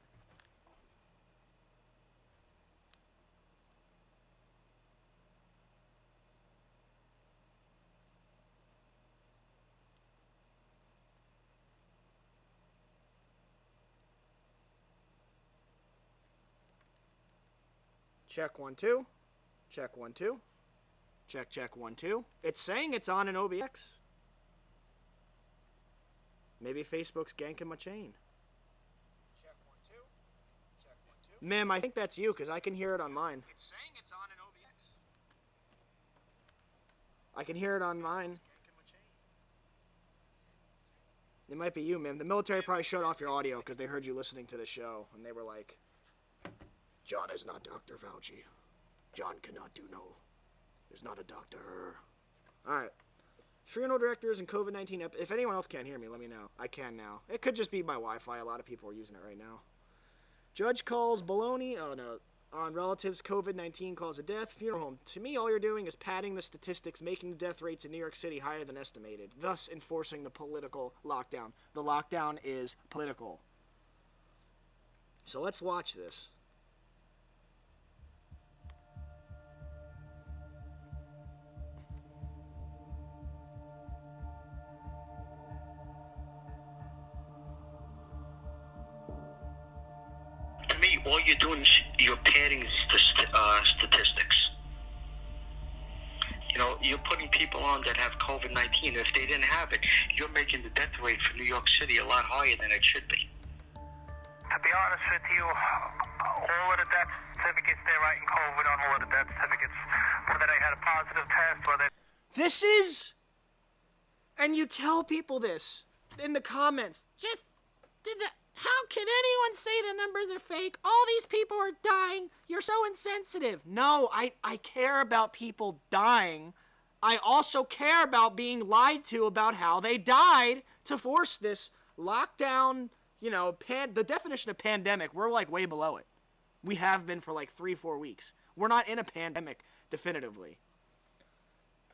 Check 1 2. Check 1 2. Check 1 2. It's saying it's on an OBX. Maybe Facebook's ganking my chain. Check 1 2. Check 1 2. Mim, I think that's you because I can hear it on mine. It's saying it's on an OBX. I can hear it on mine. It might be you, Mim. The military probably shut off your audio because they heard you listening to the show and they were like, John is not Dr. Fauci. John cannot do no. There's not a doctor. Alright. Funeral directors and COVID-19... If anyone else can't hear me, let me know. I can now. It could just be my Wi-Fi. A lot of people are using it right now. Judge calls baloney... Oh, no. On relatives, COVID-19 cause of death. Funeral home. To me, all you're doing is padding the statistics, making the death rates in New York City higher than estimated, thus enforcing the political lockdown. The lockdown is political. So let's watch this. All you're doing is you're padding statistics. You know, you're putting people on that have COVID-19. If they didn't have it, you're making the death rate for New York City a lot higher than it should be. To be honest with you, all of the death certificates they're writing COVID on, all of the death certificates, whether they had a positive test, whether... This is... And you tell people this in the comments. How can anyone say the numbers are fake? All these people are dying. You're so insensitive. No, I care about people dying. I also care about being lied to about how they died to force this lockdown, you know, the definition of pandemic, we're like way below it. We have been for like 3-4 weeks. We're not in a pandemic definitively.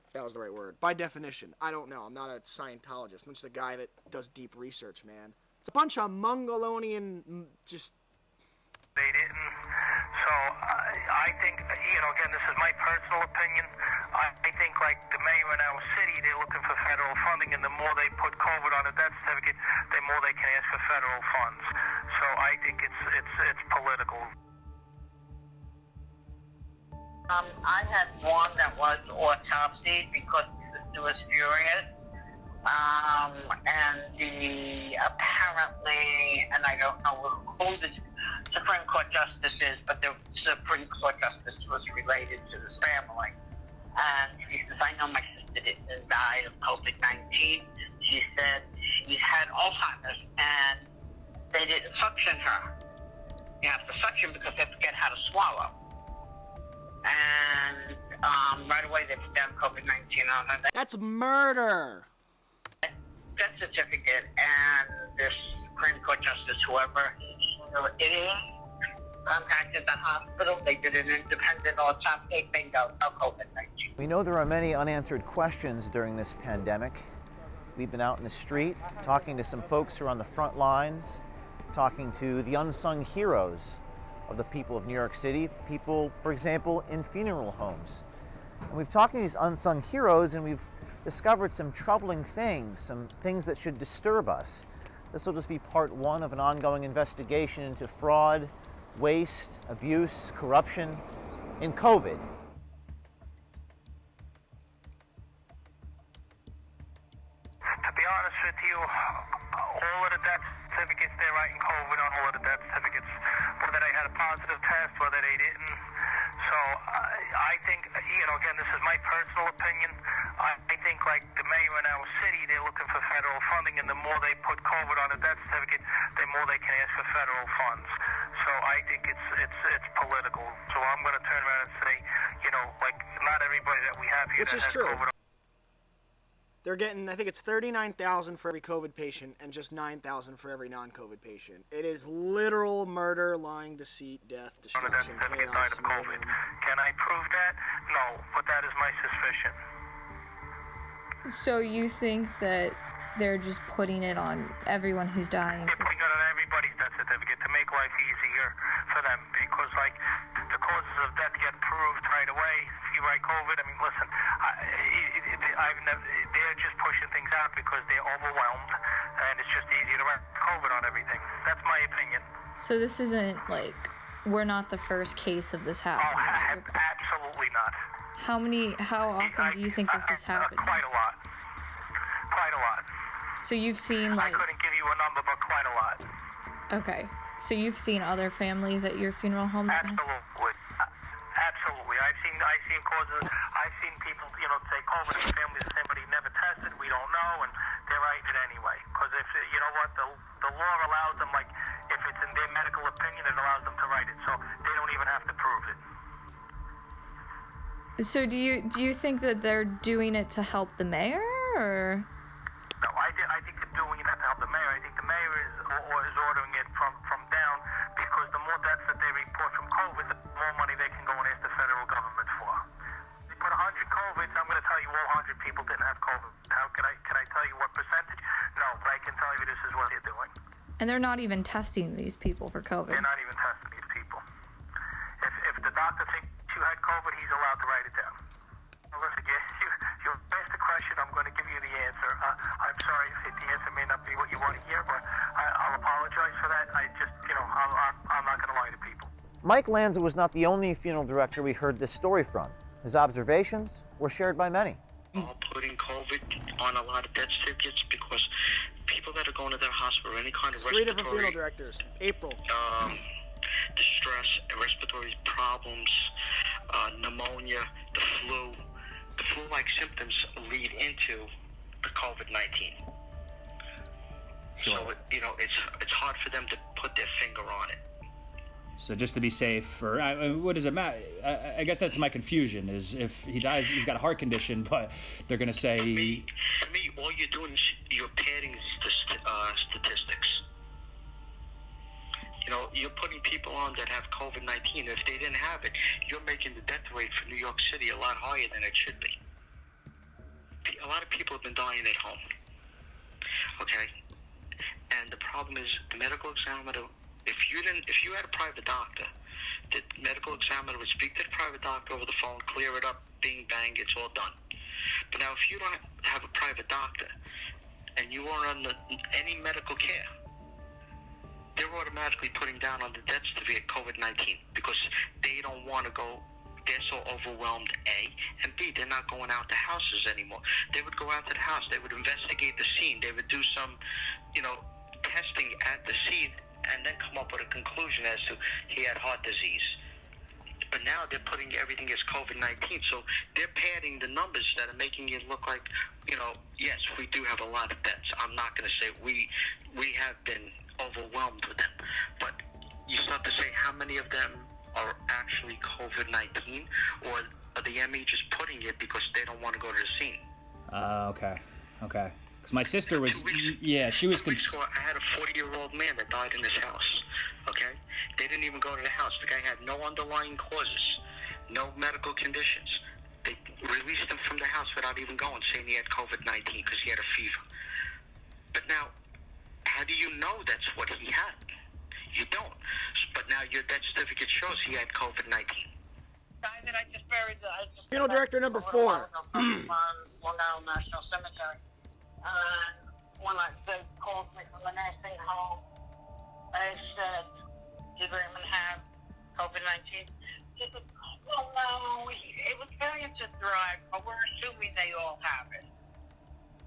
If that was the right word. By definition. I don't know. I'm not a Scientologist. I'm just a guy that does deep research, man. It's a bunch of Mongolonian just... They didn't. So I think, you know, again, this is my personal opinion. I think, like, the mayor in our city, they're looking for federal funding, and the more they put COVID on a death certificate, the more they can ask for federal funds. So I think it's political. I had one that was autopsied because it was furious. And apparently, and I don't know who the Supreme Court Justice is, but the Supreme Court Justice was related to this family. And she says, I know my sister didn't die of COVID-19. She said she had Alzheimer's and they didn't suction her. You have to suction because they forget how to swallow. And right away they put down COVID-19 on her. That's murder. Death certificate, and this Supreme Court Justice, whoever it is, contacted the hospital. They did an independent autopsy. Bingo, no COVID-19. We know there are many unanswered questions during this pandemic. We've been out in the street talking to some folks who are on the front lines, talking to the unsung heroes of the people of New York City, people, for example, in funeral homes. And we've talked to these unsung heroes, and we've discovered some troubling things, some things that should disturb us. This will just be part one of an ongoing investigation into fraud, waste, abuse, corruption in COVID. To be honest with you, all of the death certificates they're writing COVID on, all of the death certificates, whether they had a positive test, whether they didn't. So I think, you know, again, this is my personal opinion. I think, like, the mayor in our city, they're looking for federal funding, and the more they put COVID on a death certificate, the more they can ask for federal funds. So I think it's political. So I'm going to turn around and say, you know, like, not everybody that we have here Which that is has true. COVID. They're getting, I think it's $39,000 for every COVID patient and just $9,000 for every non-COVID patient. It is literal murder, lying, deceit, death, destruction, chaos, mayhem. Can I prove that? No, but that is my suspicion. So you think that they're just putting it on everyone who's dying? They're putting it on everybody's death certificate to make life easier for them, because like the causes of death get proved right away. If you write COVID, I mean, listen, they're just pushing things out because they're overwhelmed, and it's just easier to write COVID on everything. That's my opinion. So this isn't like, we're not the first case of this happening. Oh, absolutely not. How often do you think this has happened? Quite a lot. Quite a lot. So you've seen like... I couldn't give you a number, but quite a lot. Okay. So you've seen other families at your funeral home? Absolutely. Absolutely. I've seen causes. I've seen people, say COVID in the family is somebody never tested. We don't know, and they're writing it anyway. Because if you know what, the law allows them, like if it's in their medical opinion, it allows them to write it, so they don't even have to prove it. So do you think that they're doing it to help the mayor, or? No, I think they're doing it to help the mayor. I think the mayor is ordering it from down, because the more deaths that they report from COVID, the more money they can go and ask the federal government for. They put 100 COVIDs. I'm going to tell you all 100 people didn't have COVID. How can I tell you what percentage? No, but I can tell you this is what they're doing. And they're not even testing these people for COVID. They're not even testing these people. If the doctor thinks you had COVID, he's allowed to write it down. Well, listen, you asked the question, I'm going to give you the answer. I'm sorry if the answer may not be what you want to hear, but I'll apologize for that. I'm not going to lie to people. Mike Lanza was not the only funeral director we heard this story from. His observations were shared by many. Putting COVID on a lot of death certificates because people that are going to their hospital, any kind of Three different funeral directors. April. Distress, respiratory problems, pneumonia, the flu. The flu-like symptoms lead into the COVID-19. Sure. So it's hard for them to put their finger on it. So just to be safe, or what does it matter? I guess that's my confusion, is if he dies, he's got a heart condition, but they're going to say... To me, all you're doing is you're padding statistics. You're putting people on that have COVID-19. If they didn't have it, you're making the death rate for New York City a lot higher than it should be. A lot of people have been dying at home. Okay? And the problem is the medical examiner, if you had a private doctor, the medical examiner would speak to the private doctor over the phone, clear it up, bing, bang, it's all done. But now if you don't have a private doctor and you are on any medical care, they're automatically putting down on the death certificate COVID-19 because they don't want to go. They're so overwhelmed, A, and B, they're not going out to houses anymore. They would go out to the house. They would investigate the scene. They would do some, testing at the scene and then come up with a conclusion as to he had heart disease. But now they're putting everything as COVID-19, so they're padding the numbers that are making it look like, yes, we do have a lot of deaths. I'm not going to say we have been overwhelmed with them, but you start to say how many of them are actually COVID-19, or are the ME just putting it because they don't want to go to the scene? Okay. Because my sister was, she was... I had a 40-year-old man that died in his house, okay? They didn't even go to the house. The guy had no underlying causes, no medical conditions. They released him from the house without even going, saying he had COVID-19 because he had a fever. But now, how do you know that's what he had? You don't. But now your death certificate shows he had COVID-19. Guy that I just buried, Funeral director number 4. Long Island National Cemetery. When they called me from the nursing home, I said, did Raymond have COVID-19? He said, well, no, it was variants of drive, but we're assuming they all have it.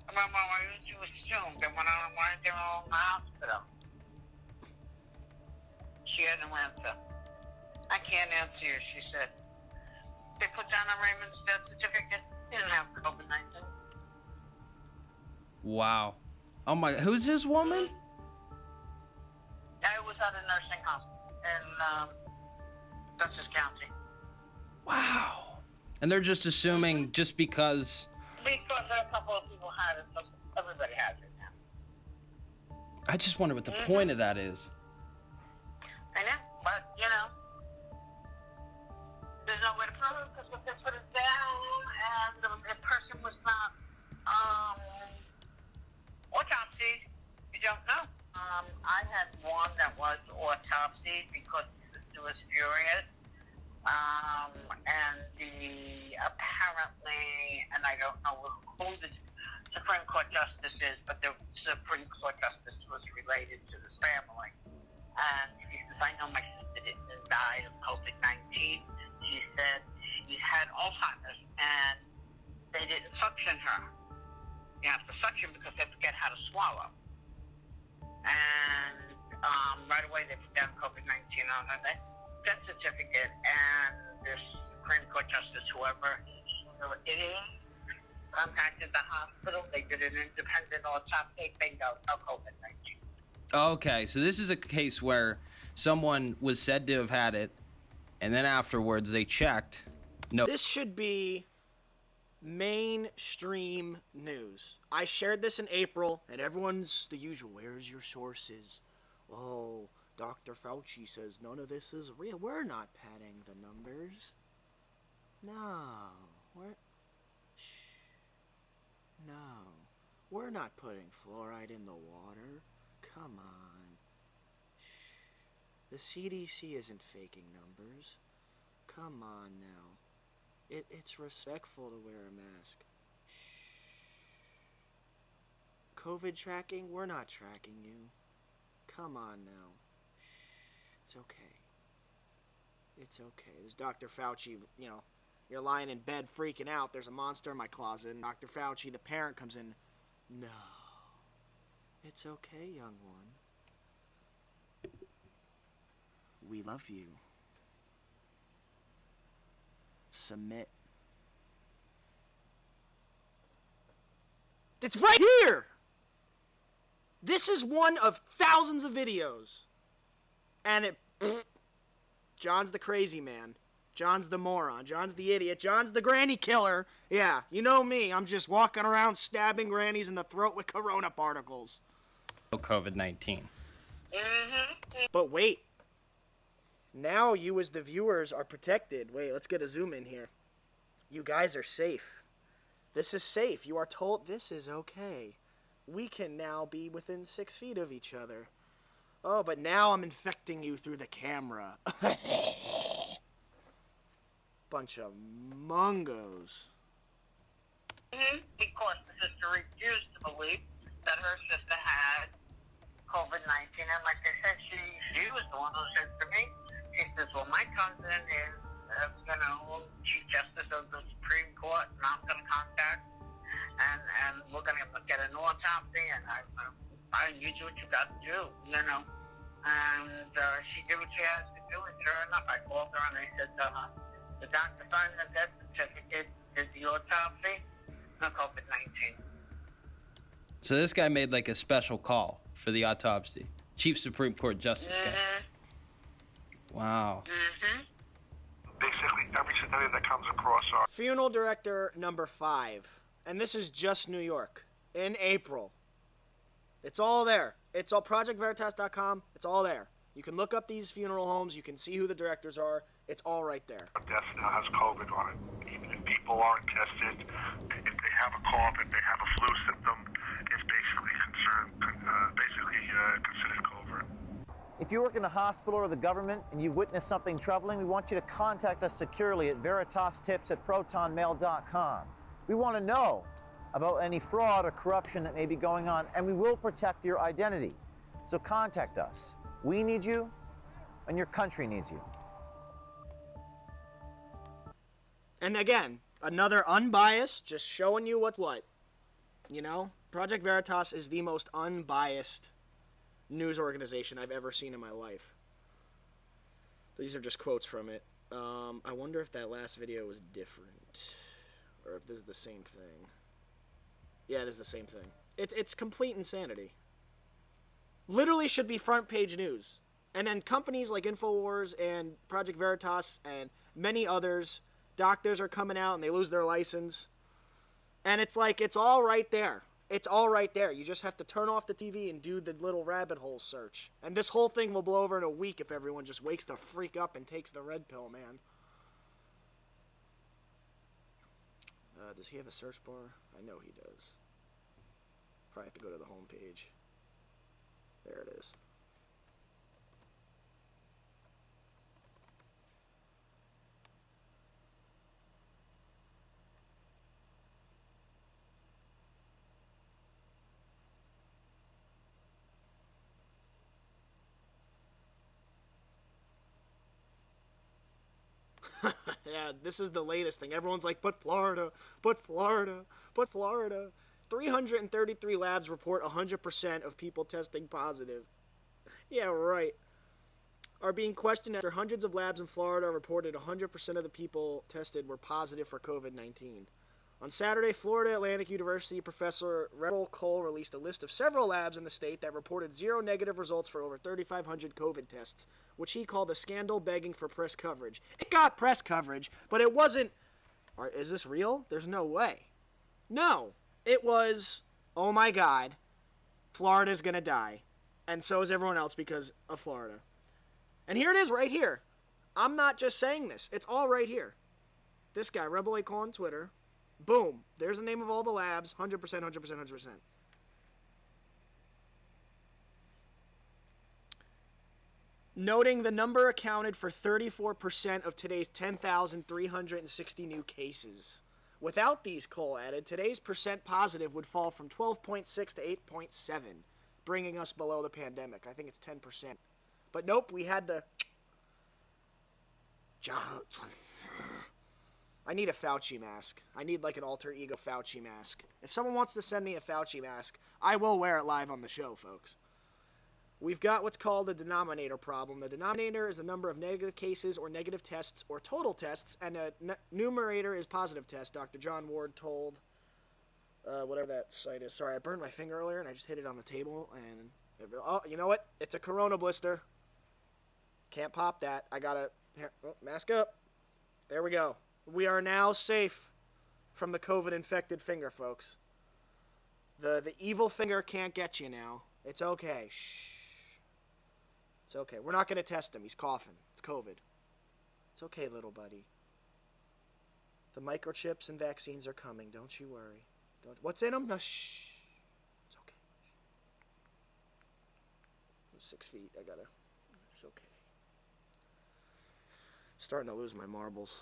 And my mom used to assume that when I wanted them all in the hospital, she had no answer. I can't answer you, she said. They put down on Raymond's death certificate, he didn't have COVID-19. Wow. Oh my, who's this woman? I was at a nursing hospital in Dutchess County. Wow. And they're just assuming just because Because a couple of people had it, so everybody has it now. I just wonder what the point of that is. I know, but, you know, there's no way to prove it because if they put it down and the person was not autopsied, you don't know. I had one that was autopsied because the sister was furious. And apparently, and I don't know who the Supreme Court Justice is, but the Supreme Court Justice was related to this family. And she says, I know my sister didn't die of COVID-19. She said she had Alzheimer's and they didn't suction her. You have to suction because they forget how to swallow. And right away they put down COVID-19 on her death certificate, and this Supreme Court Justice, whoever it is, contacted the hospital. They did an independent autopsy. Bingo, no COVID-19. Okay, so this is a case where someone was said to have had it, and then afterwards they checked. No. This should be mainstream news. I shared this in April, and everyone's the usual. Where's your sources? Oh, Dr. Fauci says none of this is real. We're not padding the numbers. We're not putting fluoride in the water. Come on. The CDC isn't faking numbers. Come on now. It's respectful to wear a mask. COVID tracking, we're not tracking you. Come on now. It's okay. It's okay. There's Dr. Fauci, you know, you're lying in bed freaking out. There's a monster in my closet. And Dr. Fauci, the parent, comes in. No. It's okay, young one. We love you. Submit. It's right here! This is one of thousands of videos. And John's the crazy man. John's the moron. John's the idiot. John's the granny killer. Yeah, you know me. I'm just walking around stabbing grannies in the throat with corona particles. COVID-19. But wait. Now you as the viewers are protected. Wait, let's get a zoom in here. You guys are safe. This is safe. You are told this is okay. We can now be within 6 feet of each other. Oh, but now I'm infecting you through the camera. Bunch of mongos. Because the sister refused to believe that her sister had COVID-19. And like I said, she was the one who said to me, she says, well, my cousin is, Chief Justice of the Supreme Court, and I'm going to contact, and we're going to get an autopsy, and you do what you got to do, you know. And she did what she has to do, and sure enough, I called her, and I said, the doctor signed the death certificate, did the autopsy, no COVID-19. So this guy made like a special call for the autopsy. Chief Supreme Court Justice guy. Wow. Basically, every scenario that comes across our Funeral director number 5. And this is just New York. In April. It's all there. It's all ProjectVeritas.com. It's all there. You can look up these funeral homes. You can see who the directors are. It's all right there. death now has COVID on it. Even if people aren't tested, if they have a cough, if they have a flu symptom, it's basically considered COVID. If you work in a hospital or the government and you witness something troubling, we want you to contact us securely at veritastips@protonmail.com. We want to know about any fraud or corruption that may be going on, and we will protect your identity. So contact us. We need you, and your country needs you. And again, another unbiased, just showing you what's what. You know, Project Veritas is the most unbiased news organization I've ever seen in my life. These are just quotes from it. I wonder if that last video was different, or if this is the same thing. Yeah, this is the same thing. It's complete insanity. Literally should be front page news. And then companies like InfoWars and Project Veritas and many others, doctors are coming out and they lose their license. And it's like, it's all right there. It's all right there. You just have to turn off the TV and do the little rabbit hole search. And this whole thing will blow over in a week if everyone just wakes the freak up and takes the red pill, man. Does he have a search bar? I know he does. Probably have to go to the home page. There it is. Yeah, this is the latest thing. Everyone's like, but Florida, but Florida, but Florida. 333 labs report 100% of people testing positive. Yeah, right. Are being questioned after hundreds of labs in Florida reported 100% of the people tested were positive for COVID-19. On Saturday, Florida Atlantic University professor Rebel Cole released a list of several labs in the state that reported 0 negative results for over 3,500 COVID tests, which he called a scandal begging for press coverage. It got press coverage, but it wasn't, is this real? There's no way. No, it was, oh my God, Florida's gonna die. And so is everyone else because of Florida. And here it is right here. I'm not just saying this. It's all right here. This guy, Rebel A. Cole on Twitter. Boom. There's the name of all the labs. 100%, 100%, 100%. Noting the number accounted for 34% of today's 10,360 new cases. Without these, Cole added, today's percent positive would fall from 12.6 to 8.7, bringing us below the pandemic. I think it's 10%. But nope, we had the... I need a Fauci mask. I need like an alter ego Fauci mask. If someone wants to send me a Fauci mask, I will wear it live on the show, folks. We've got what's called the denominator problem. The denominator is the number of negative cases or negative tests or total tests, and a numerator is positive tests, Dr. John Ward told whatever that site is. Sorry, I burned my finger earlier, and I just hit it on the table, and... Oh, you know what? It's a Corona blister. Can't pop that. I gotta... Here, mask up. There we go. We are now safe from the COVID-infected finger, folks. The evil finger can't get you now. It's okay. Shh. It's okay. We're not going to test him. He's coughing. It's COVID. It's okay, little buddy. The microchips and vaccines are coming. Don't you worry. What's in them? No, shh. It's okay. 6 feet. I gotta... It's okay. Starting to lose my marbles.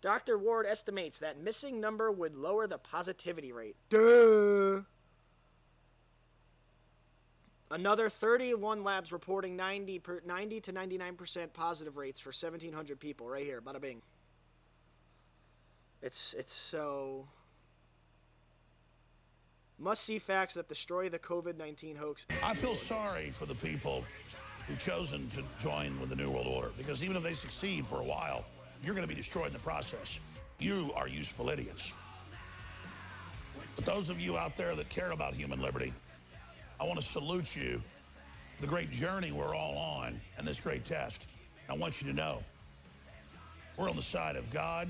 Dr. Ward estimates that missing number would lower the positivity rate. Duh! Another 31 labs reporting 90 to 99% positive rates for 1,700 people. Right here, bada bing. It's so... Must-see facts that destroy the COVID-19 hoax. I feel sorry for the people who've chosen to join with the New World Order, because even if they succeed for a while, you're going to be destroyed in the process. You are useful idiots. But those of you out there that care about human liberty, I want to salute you, the great journey we're all on, and this great test. I want you to know, we're on the side of God,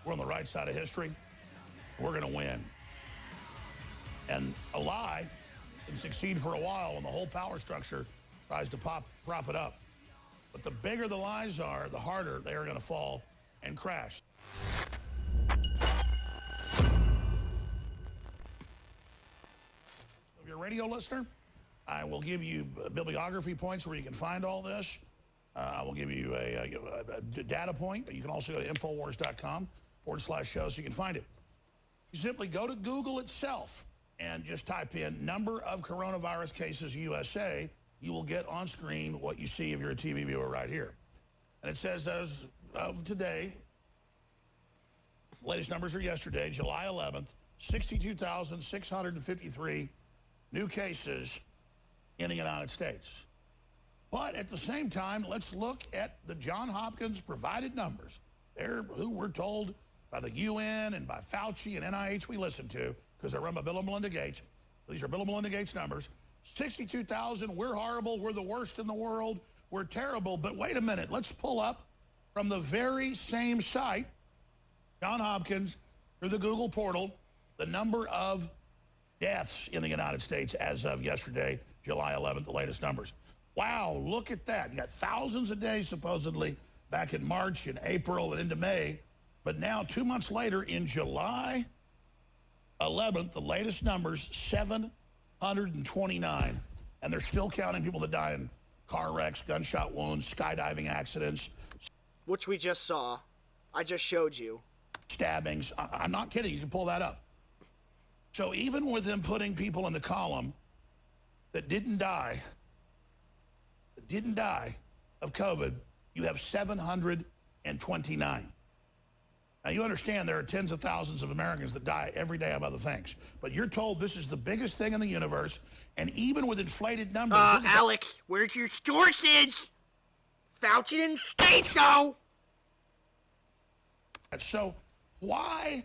we're on the right side of history, we're going to win. And a lie can succeed for a while when the whole power structure tries to prop it up. But the bigger the lies are, the harder they are going to fall and crash. If you're a radio listener, I will give you bibliography points where you can find all this. I will give you a data point. You can also go to Infowars.com/show so you can find it. You simply go to Google itself and just type in number of coronavirus cases USA. You will get on screen what you see if you're a TV viewer right here. And it says as of today, latest numbers are yesterday, July 11th, 62,653 new cases in the United States. But at the same time, let's look at the Johns Hopkins provided numbers. They're who we're told by the UN and by Fauci and NIH we listen to, because they're run by Bill and Melinda Gates. These are Bill and Melinda Gates numbers. 62,000, we're horrible, we're the worst in the world, we're terrible. But wait a minute, let's pull up from the very same site John Hopkins, through the Google portal, the number of deaths in the United States as of yesterday, July 11th, the latest numbers. Wow, look at that. You got thousands a day, supposedly, back in March and April and into May. But now, 2 months later, in July 11th, the latest numbers, 729. And they're still counting people that die in car wrecks, gunshot wounds, skydiving accidents. Which we just saw. I just showed you. Stabbings. I'm not kidding. You can pull that up. So even with them putting people in the column that didn't die of COVID, you have 729. Now, you understand there are tens of thousands of Americans that die every day of other things. But you're told this is the biggest thing in the universe, and even with inflated numbers... Alex, where's your sources? Fauci didn't say so! So why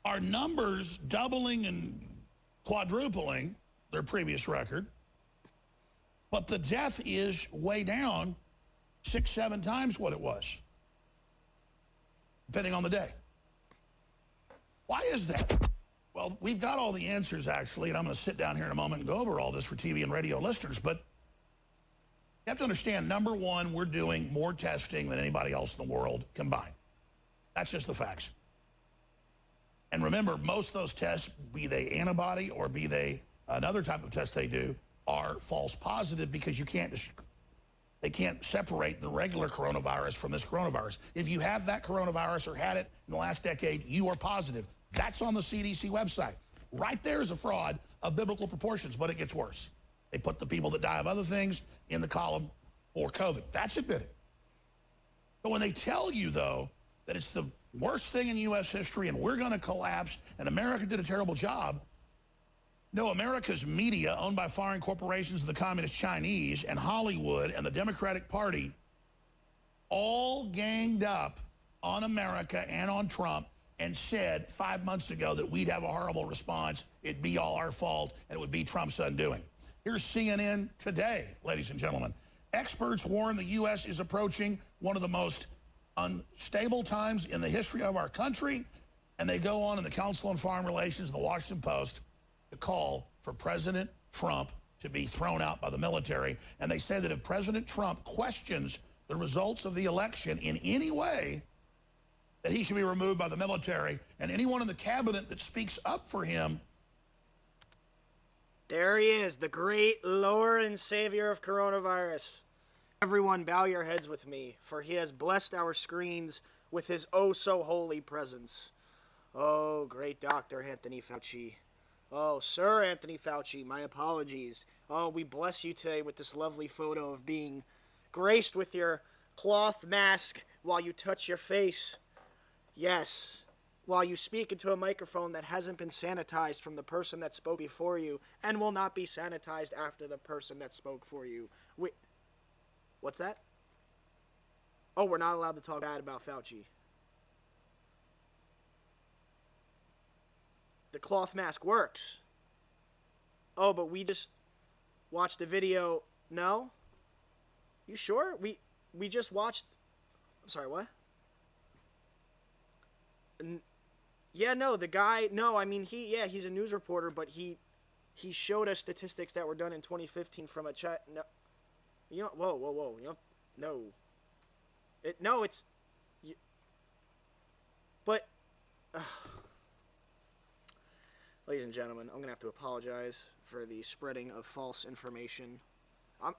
are numbers doubling and quadrupling their previous record, but the death is way down 6-7 times what it was, depending on the day? Why is that? Well, we've got all the answers, actually, and I'm going to sit down here in a moment and go over all this for TV and radio listeners, but you have to understand, number one, we're doing more testing than anybody else in the world combined. That's just the facts. And remember, most of those tests, be they antibody or be they another type of test they do, are false positive because they can't separate the regular coronavirus from this coronavirus. If you have that coronavirus or had it in the last decade, you are positive. That's on the CDC website. Right there is a fraud of biblical proportions, but it gets worse. They put the people that die of other things in the column for COVID. That's admitted. But when they tell you, though, that it's the worst thing in U.S. history and we're going to collapse and America did a terrible job, no, America's media, owned by foreign corporations and the Communist Chinese and Hollywood and the Democratic Party, all ganged up on America and on Trump and said 5 months ago that we'd have a horrible response, it'd be all our fault, and it would be Trump's undoing. Here's CNN today, ladies and gentlemen. Experts warn the U.S. is approaching one of the most unstable times in the history of our country, and they go on in the Council on Foreign Relations and the Washington Post to call for President Trump to be thrown out by the military. And they say that if President Trump questions the results of the election in any way, that he should be removed by the military, and anyone in the cabinet that speaks up for him. There he is, the great Lord and Savior of coronavirus. Everyone bow your heads with me, for he has blessed our screens with his oh-so-holy presence. Oh, great Dr. Anthony Fauci. Oh, Sir Anthony Fauci, my apologies. Oh, we bless you today with this lovely photo of being graced with your cloth mask while you touch your face. Yes. While you speak into a microphone that hasn't been sanitized from the person that spoke before you and will not be sanitized after the person that spoke for you. What's that? Oh, we're not allowed to talk bad about Fauci. The cloth mask works. Oh, but we just watched a video. No? You sure? We just watched... I'm sorry, what? Yeah, no, the guy, no, I mean, he's a news reporter, but he showed us statistics that were done in 2015 from a chat. No, you know, whoa, you know, no, but, ladies and gentlemen, I'm gonna have to apologize for the spreading of false information.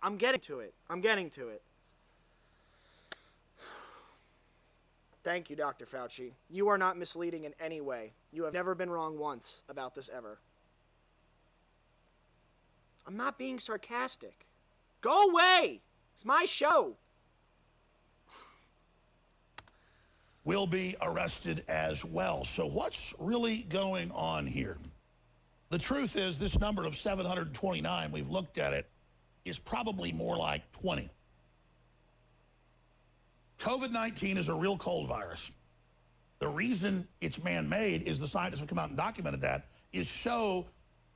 I'm getting to it. Thank you, Dr. Fauci. You are not misleading in any way. You have never been wrong once about this ever. I'm not being sarcastic. Go away! It's my show. Will be arrested as well. So what's really going on here? The truth is this number of 729, we've looked at it, is probably more like 20. COVID-19 is a real cold virus. The reason it's man-made is the scientists have come out and documented that, is so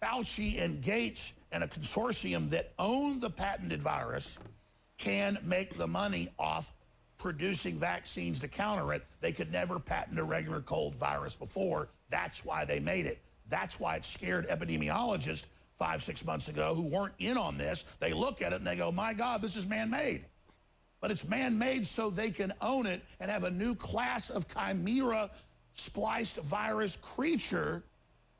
Fauci and Gates and a consortium that own the patented virus can make the money off producing vaccines to counter it. They could never patent a regular cold virus before. That's why they made it. That's why it scared epidemiologists 5-6 months ago who weren't in on this. They look at it and they go, my God, this is man-made. But it's man-made so they can own it and have a new class of chimera spliced virus creature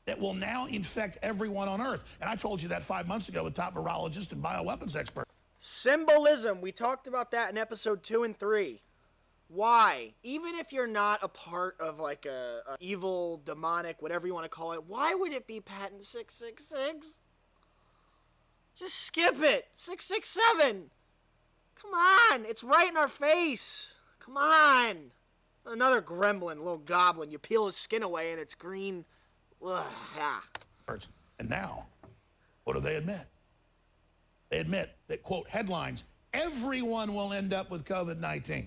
that will now infect everyone on Earth. And I told you that 5 months ago with top virologist and bioweapons expert. Symbolism. We talked about that in episode 2 and 3. Why? Even if you're not a part of like a evil, demonic, whatever you want to call it, why would it be patent 666? Just skip it. 667. Come on. It's right in our face. Come on. Another gremlin, little goblin. You peel his skin away and it's green. Ugh, yeah. And now, what do they admit? They admit that, quote, headlines, everyone will end up with COVID-19.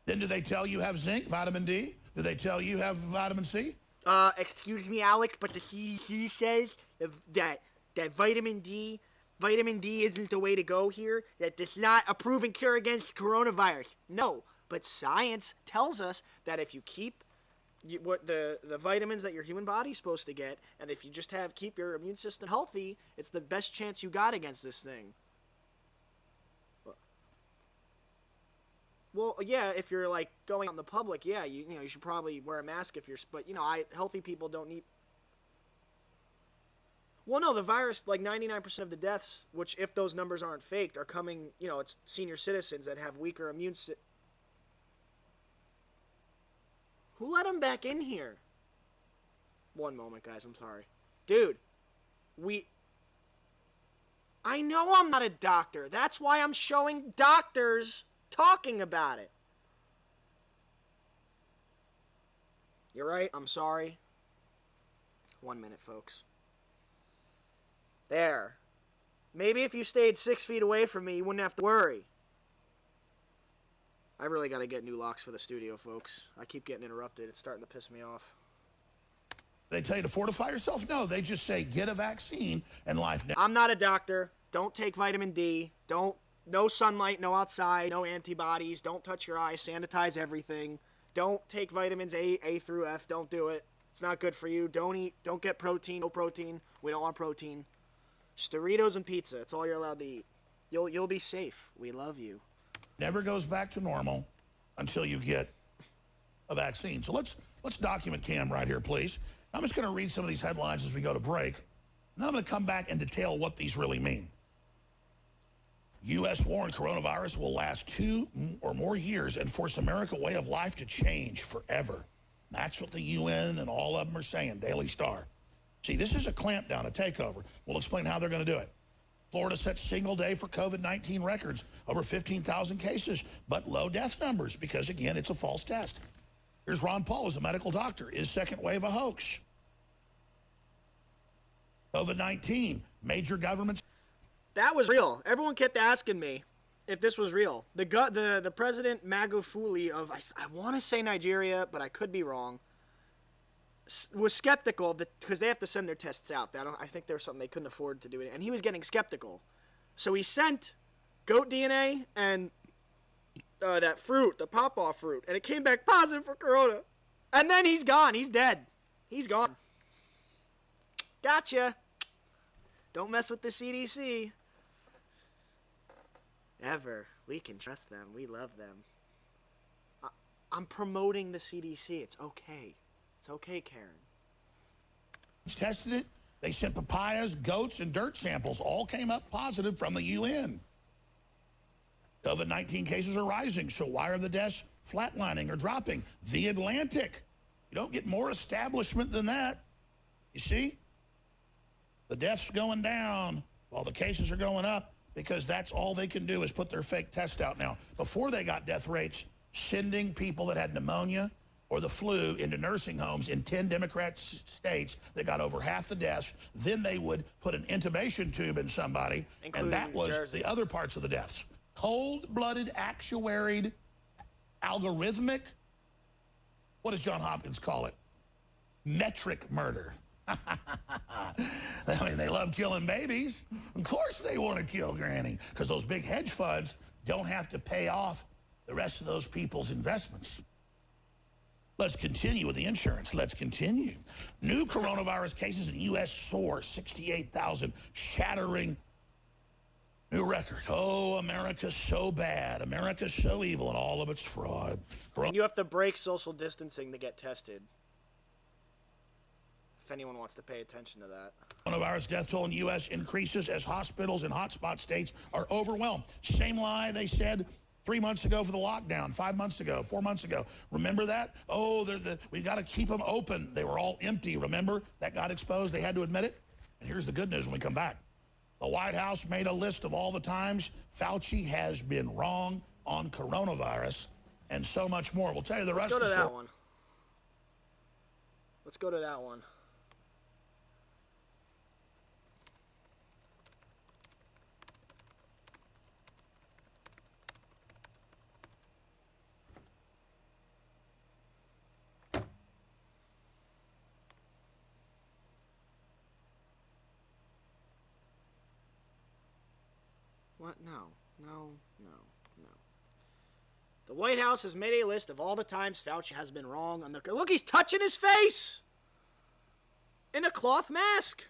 Then do they tell you have zinc, vitamin D? Do they tell you have vitamin C? Excuse me, Alex, but the CDC says that vitamin D isn't the way to go here. That it's not a proven cure against coronavirus. No, but science tells us that if you keep what the vitamins that your human body's supposed to get, and if you just keep your immune system healthy, it's the best chance you got against this thing. Well, yeah, if you're like going out in the public, yeah, you should probably wear a mask if you're. But healthy people don't need. Well, no, the virus, like 99% of the deaths, which if those numbers aren't faked, are coming. It's senior citizens that have weaker immune. Who let him back in here? One moment, guys. I'm sorry, dude. I know I'm not a doctor. That's why I'm showing doctors talking about it. You're right. I'm sorry. 1 minute, folks. There. Maybe if you stayed 6 feet away from me, you wouldn't have to worry. I really got to get new locks for the studio, folks. I keep getting interrupted. It's starting to piss me off. They tell you to fortify yourself? No, they just say get a vaccine and life now. I'm not a doctor. Don't take vitamin D. No sunlight, no outside, no antibodies. Don't touch your eyes. Sanitize everything. Don't take vitamins A through F. Don't do it. It's not good for you. Don't get protein. No protein. We don't want protein. Just Doritos and pizza. It's all you're allowed to eat. You'll be safe. We love you. Never goes back to normal until you get a vaccine. So let's document cam right here, please. I'm just going to read some of these headlines as we go to break. And then I'm going to come back and detail what these really mean. U.S. war on coronavirus will last 2 or more years and force America's way of life to change forever. That's what the UN and all of them are saying, Daily Star. See, this is a clampdown, a takeover. We'll explain how they're going to do it. Florida sets single day for COVID-19 records, over 15,000 cases, but low death numbers because, again, it's a false test. Here's Ron Paul as a medical doctor. Is second wave a hoax? COVID-19, major governments. That was real. Everyone kept asking me if this was real. The president Magufuli of, I want to say Nigeria, but I could be wrong, was skeptical because they have to send their tests out. I think there was something they couldn't afford to do it, and he was getting skeptical. So he sent goat DNA and that fruit, the pawpaw fruit, and it came back positive for corona. And then he's gone. He's dead. He's gone. Gotcha. Don't mess with the CDC. Ever. We can trust them. We love them. I'm promoting the CDC. It's okay. It's okay, Karen. Tested it. They sent papayas, goats, and dirt samples. All came up positive from the UN. COVID-19 cases are rising, so why are the deaths flatlining or dropping? The Atlantic. You don't get more establishment than that. You see? The deaths going down while the cases are going up because that's all they can do is put their fake test out now. Before they got death rates, sending people that had pneumonia or the flu into nursing homes in 10 Democrat states that got over half the deaths. Then they would put an intubation tube in somebody, including and that was Jersey. The other parts of the deaths. Cold-blooded, actuaried, algorithmic, what does John Hopkins call it? Metric murder. I mean, they love killing babies. Of course they want to kill Granny, because those big hedge funds don't have to pay off the rest of those people's investments. Let's continue with the insurance. Let's continue. New coronavirus cases in U.S. soar 68,000, shattering new record. Oh, America's so bad. America's so evil, and all of its fraud. And you have to break social distancing to get tested. If anyone wants to pay attention to that. Coronavirus death toll in the U.S. increases as hospitals in hotspot states are overwhelmed. Same lie they said 3 months ago for the lockdown, 5 months ago, 4 months ago. Remember that? Oh, we've got to keep them open. They were all empty, remember? That got exposed. They had to admit it. And here's the good news when we come back. The White House made a list of all the times Fauci has been wrong on coronavirus and so much more. We'll tell you the rest of the story. Let's go to that one. What? No. The White House has made a list of all the times Fauci has been wrong on the... Look, he's touching his face! In a cloth mask!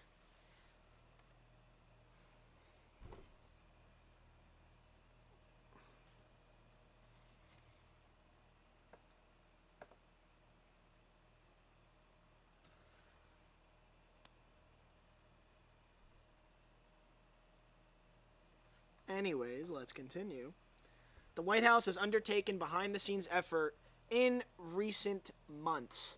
Anyways, let's continue. The White House has undertaken behind-the-scenes effort in recent months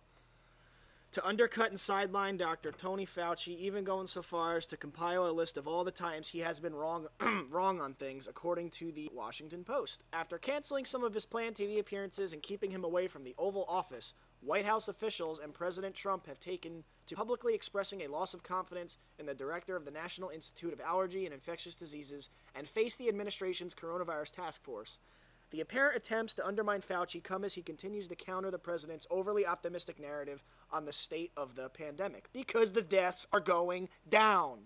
to undercut and sideline Dr. Tony Fauci, even going so far as to compile a list of all the times he has been wrong on things, according to the Washington Post. After canceling some of his planned TV appearances and keeping him away from the Oval Office, White House officials and President Trump have taken to publicly expressing a loss of confidence in the director of the National Institute of Allergy and Infectious Diseases and face the administration's coronavirus task force. The apparent attempts to undermine Fauci come as he continues to counter the president's overly optimistic narrative on the state of the pandemic, because the deaths are going down.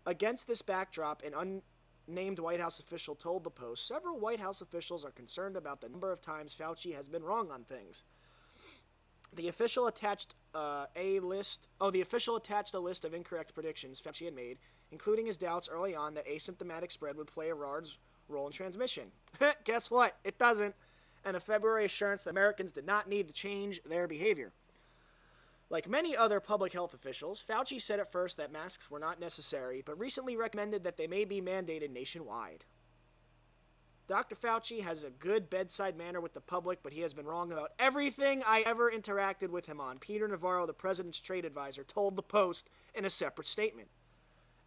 Against this backdrop, an unnamed White House official told the Post, several White House officials are concerned about the number of times Fauci has been wrong on things. The official attached a list of incorrect predictions Fauci had made, including his doubts early on that asymptomatic spread would play a large role in transmission. Guess what? It doesn't. And a February assurance that Americans did not need to change their behavior. Like many other public health officials, Fauci said at first that masks were not necessary, but recently recommended that they may be mandated nationwide. Dr. Fauci has a good bedside manner with the public, but he has been wrong about everything I ever interacted with him on, Peter Navarro, the president's trade advisor, told the Post in a separate statement.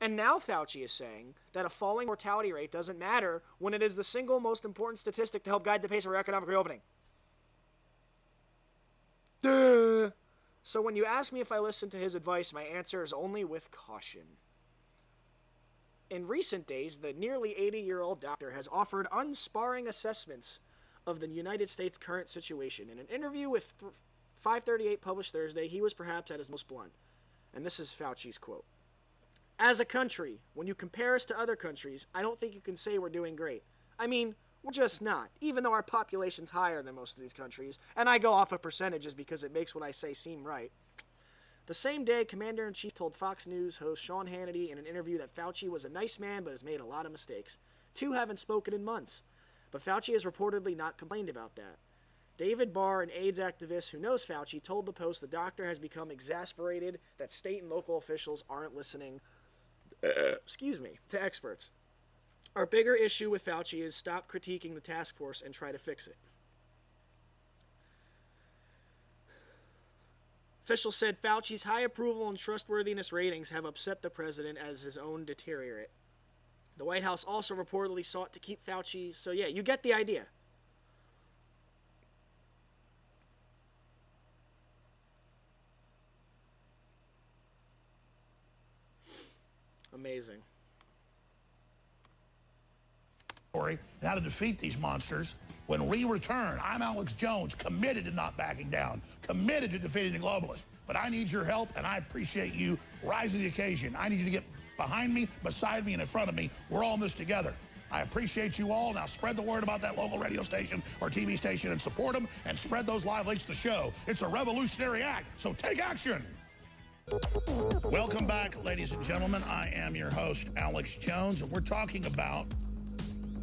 And now Fauci is saying that a falling mortality rate doesn't matter when it is the single most important statistic to help guide the pace of our economic reopening. Duh. So when you ask me if I listen to his advice, my answer is only with caution. In recent days, the nearly 80-year-old doctor has offered unsparing assessments of the United States' current situation. In an interview with 538 published Thursday, he was perhaps at his most blunt. And this is Fauci's quote. As a country, when you compare us to other countries, I don't think you can say we're doing great. I mean, we're just not, even though our population's higher than most of these countries, and I go off of percentages because it makes what I say seem right. The same day, Commander-in-Chief told Fox News host Sean Hannity in an interview that Fauci was a nice man but has made a lot of mistakes. Two haven't spoken in months, but Fauci has reportedly not complained about that. David Barr, an AIDS activist who knows Fauci, told the Post the doctor has become exasperated that state and local officials aren't listening to experts. Our bigger issue with Fauci is stop critiquing the task force and try to fix it. Officials said Fauci's high approval and trustworthiness ratings have upset the president as his own deteriorate. The White House also reportedly sought to keep Fauci, so yeah, you get the idea. Amazing. How to defeat these monsters. When we return, I'm Alex Jones, committed to not backing down, committed to defeating the globalists. But I need your help, and I appreciate you rising to the occasion. I need you to get behind me, beside me, and in front of me. We're all in this together. I appreciate you all. Now spread the word about that local radio station or TV station and support them and spread those live links to the show. It's a revolutionary act, so take action. Welcome back, ladies and gentlemen. I am your host, Alex Jones, and we're talking about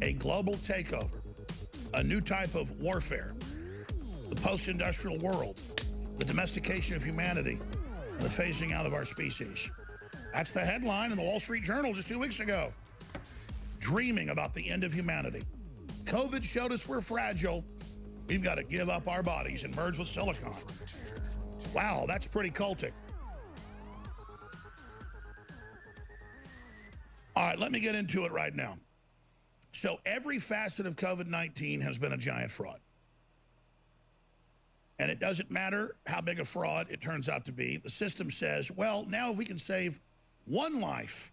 a global takeover, a new type of warfare, the post-industrial world, the domestication of humanity, and the phasing out of our species. That's the headline in the Wall Street Journal just 2 weeks ago. Dreaming about the end of humanity. COVID showed us we're fragile. We've got to give up our bodies and merge with silicon. Wow, that's pretty cultic. All right, let me get into it right now. So every facet of COVID-19 has been a giant fraud. And it doesn't matter how big a fraud it turns out to be. The system says, well, now if we can save one life,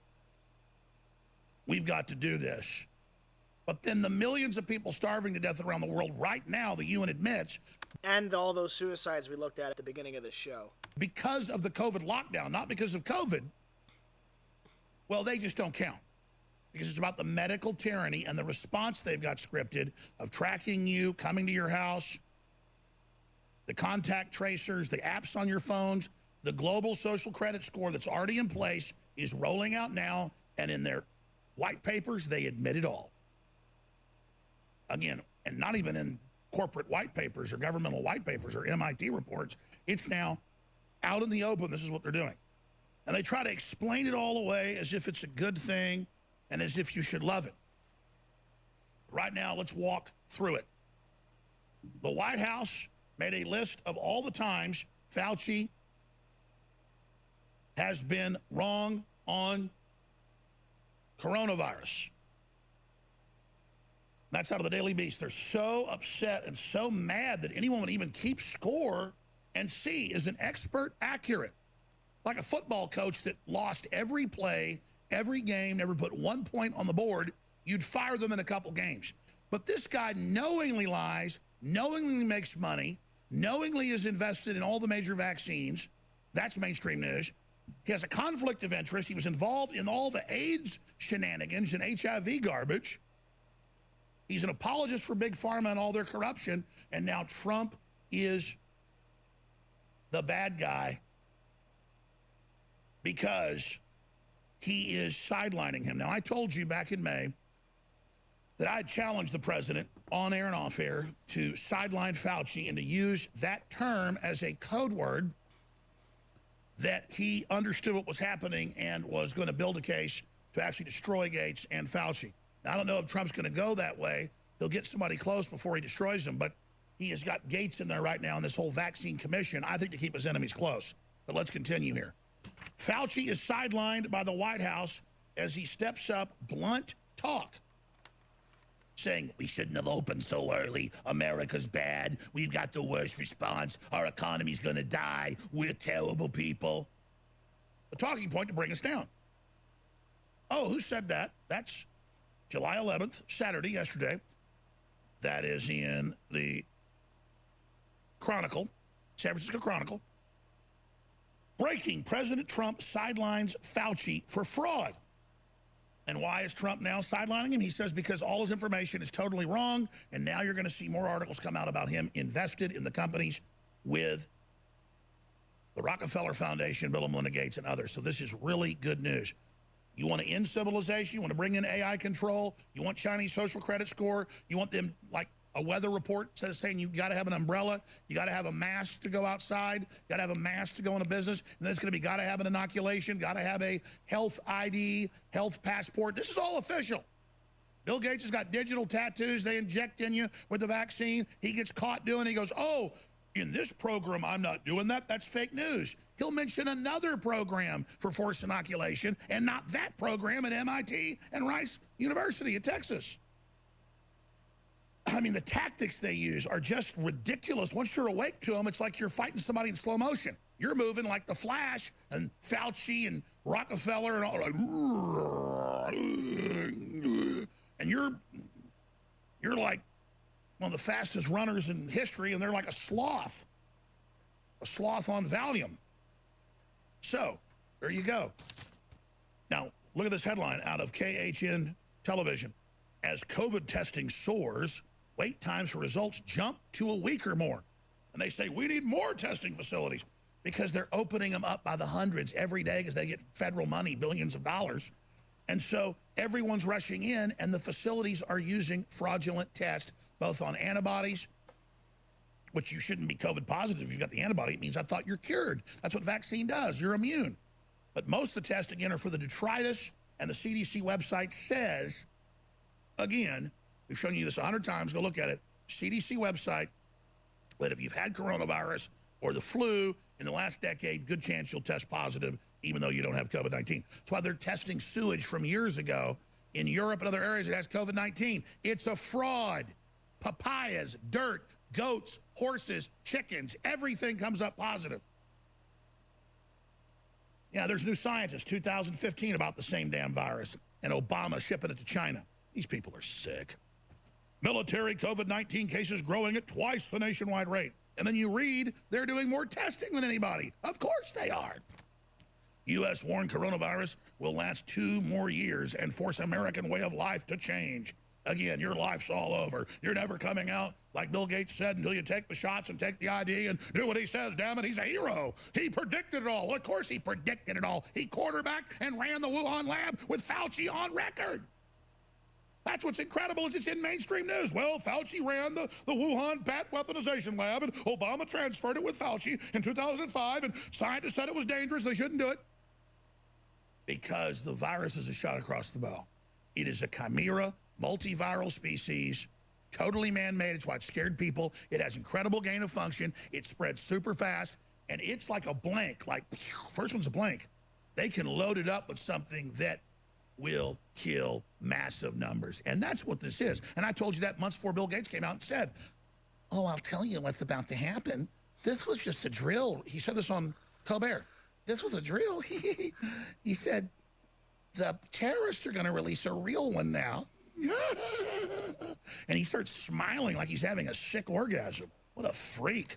we've got to do this. But then the millions of people starving to death around the world right now, the UN admits. And all those suicides we looked at the beginning of the show. Because of the COVID lockdown, not because of COVID, well, they just don't count. Because it's about the medical tyranny and the response they've got scripted of tracking you, coming to your house, the contact tracers, the apps on your phones, the global social credit score that's already in place is rolling out now, and in their white papers, they admit it all. Again, and not even in corporate white papers or governmental white papers or MIT reports. It's now out in the open. This is what they're doing. And they try to explain it all away as if it's a good thing and as if you should love it. Right now, let's walk through it. The White House made a list of all the times Fauci has been wrong on coronavirus. That's out of the Daily Beast. They're so upset and so mad that anyone would even keep score and see, is an expert accurate? Like a football coach that lost every play, every game, never put 1 point on the board, you'd fire them in a couple games. But this guy knowingly lies, knowingly makes money, knowingly is invested in all the major vaccines. That's mainstream news. He has a conflict of interest. He was involved in all the AIDS shenanigans and HIV garbage. He's an apologist for Big Pharma and all their corruption. And now Trump is the bad guy because he is sidelining him. Now, I told you back in May that I challenged the president on air and off air to sideline Fauci and to use that term as a code word that he understood what was happening and was going to build a case to actually destroy Gates and Fauci. Now, I don't know if Trump's going to go that way. He'll get somebody close before he destroys them, but he has got Gates in there right now in this whole vaccine commission, I think, to keep his enemies close. But let's continue here. Fauci is sidelined by the White House as he steps up blunt talk, saying, we shouldn't have opened so early. America's bad. We've got the worst response. Our economy's going to die. We're terrible people. A talking point to bring us down. Oh, who said that? That's July 11th, Saturday, yesterday. That is in the Chronicle, San Francisco Chronicle. Breaking, President Trump sidelines Fauci for fraud. And why is Trump now sidelining him? He says because all his information is totally wrong, and now you're going to see more articles come out about him invested in the companies with the Rockefeller Foundation, Bill and Melinda Gates, and others. So this is really good news. You want to end civilization? You want to bring in AI control? You want Chinese social credit score? You want them, like a weather report says, saying you got to have an umbrella, you got to have a mask to go outside, got to have a mask to go into business, and then it's going to be got to have an inoculation, got to have a health ID, health passport. This is all official. Bill Gates has got digital tattoos they inject in you with the vaccine. He gets caught doing it. He goes, oh, in this program, I'm not doing that. That's fake news. He'll mention another program for forced inoculation and not that program at MIT and Rice University in Texas. I mean, the tactics they use are just ridiculous. Once you're awake to them, it's like you're fighting somebody in slow motion. You're moving like the Flash and Fauci and Rockefeller and all, like, and you're like one of the fastest runners in history, and they're like a sloth on Valium. So there you go. Now, look at this headline out of KHN television. As COVID testing soars, wait times for results jump to a week or more. And they say, we need more testing facilities because they're opening them up by the hundreds every day because they get federal money, billions of dollars. And so everyone's rushing in, and the facilities are using fraudulent tests, both on antibodies, which you shouldn't be COVID positive if you've got the antibody. It means I thought you're cured. That's what vaccine does. You're immune. But most of the tests, again, are for the detritus, and the CDC website says, again, we've shown you this 100 times, go look at it, CDC website, that if you've had coronavirus or the flu in the last decade, good chance you'll test positive, even though you don't have COVID-19. That's why they're testing sewage from years ago in Europe and other areas that has COVID-19. It's a fraud. Papayas, dirt, goats, horses, chickens, everything comes up positive. Yeah, there's new scientists, 2015, about the same damn virus, and Obama shipping it to China. These people are sick. Military COVID-19 cases growing at twice the nationwide rate. And then you read they're doing more testing than anybody. Of course they are. U.S. warned coronavirus will last 2 more years and force American way of life to change. Again, your life's all over. You're never coming out, like Bill Gates said, until you take the shots and take the ID and do what he says. Damn it, he's a hero. He predicted it all. Well, of course he predicted it all. He quarterbacked and ran the Wuhan lab with Fauci on record. That's what's incredible is it's in mainstream news. Well, Fauci ran the Wuhan bat weaponization lab, and Obama transferred it with Fauci in 2005, and scientists said it was dangerous. They shouldn't do it. Because the virus is a shot across the bow. It is a chimera, multiviral species, totally man-made. It's why it scared people. It has incredible gain of function. It spreads super fast, and it's like a blank. Like, first one's a blank. They can load it up with something that will kill massive numbers. And that's what this is. And I told you that months before Bill Gates came out and said, oh, I'll tell you what's about to happen. This was just a drill. He said this on Colbert. This was a drill. He said, the terrorists are going to release a real one now. And he starts smiling like he's having a sick orgasm. What a freak.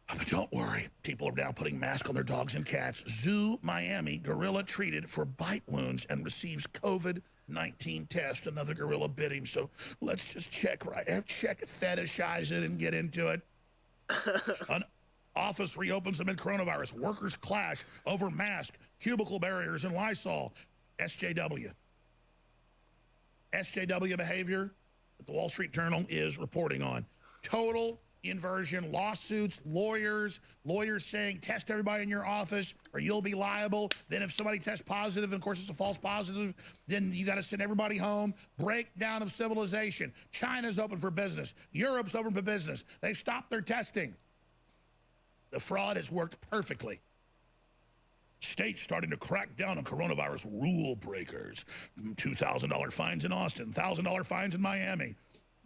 But don't worry. People are now putting masks on their dogs and cats. Zoo Miami, gorilla treated for bite wounds and receives COVID-19 test. Another gorilla bit him. So let's just check, fetishize it and get into it. An office reopens amid coronavirus. Workers clash over mask, cubicle barriers, and Lysol. SJW. SJW behavior that the Wall Street Journal is reporting on. Total inversion, lawsuits, lawyers saying test everybody in your office or you'll be liable. Then if somebody tests positive, and of course it's a false positive, then you got to send everybody home. Breakdown of civilization. China's open for business. Europe's open for business. They've stopped their testing. The fraud has worked perfectly. States starting to crack down on coronavirus rule breakers. $2,000 fines in Austin, $1,000 fines in Miami.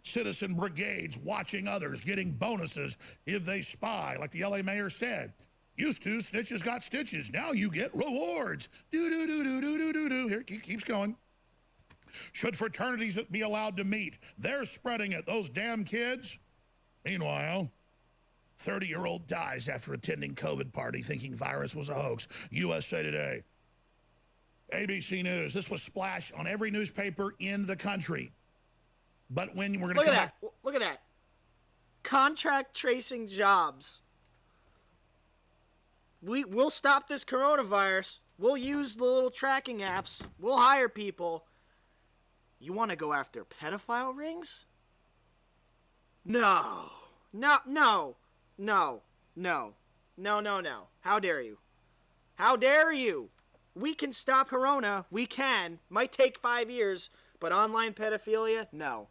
Citizen brigades watching others, getting bonuses if they spy, like the LA mayor said. Used to, snitches got stitches. Now you get rewards. Do-do-do-do-do-do-do-do. Here, keeps going. Should fraternities be allowed to meet? They're spreading it, those damn kids. Meanwhile, 30-year-old dies after attending COVID party thinking virus was a hoax. USA Today. ABC News. This was splashed on every newspaper in the country. But when we're going to look at that. Contract tracing jobs. We'll stop this coronavirus. We'll use the little tracking apps. We'll hire people. You want to go after pedophile rings? No. How dare you? How dare you? We can stop corona. We can. Might take 5 years, but online pedophilia? No.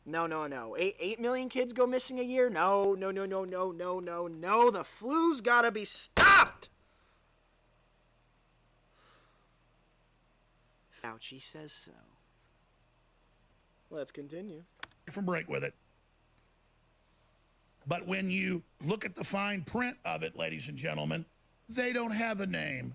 8 million kids go missing a year? No. The flu's gotta be stopped. Fauci says so. Let's continue. From break with it. But when you look at the fine print of it, ladies and gentlemen, they don't have a name.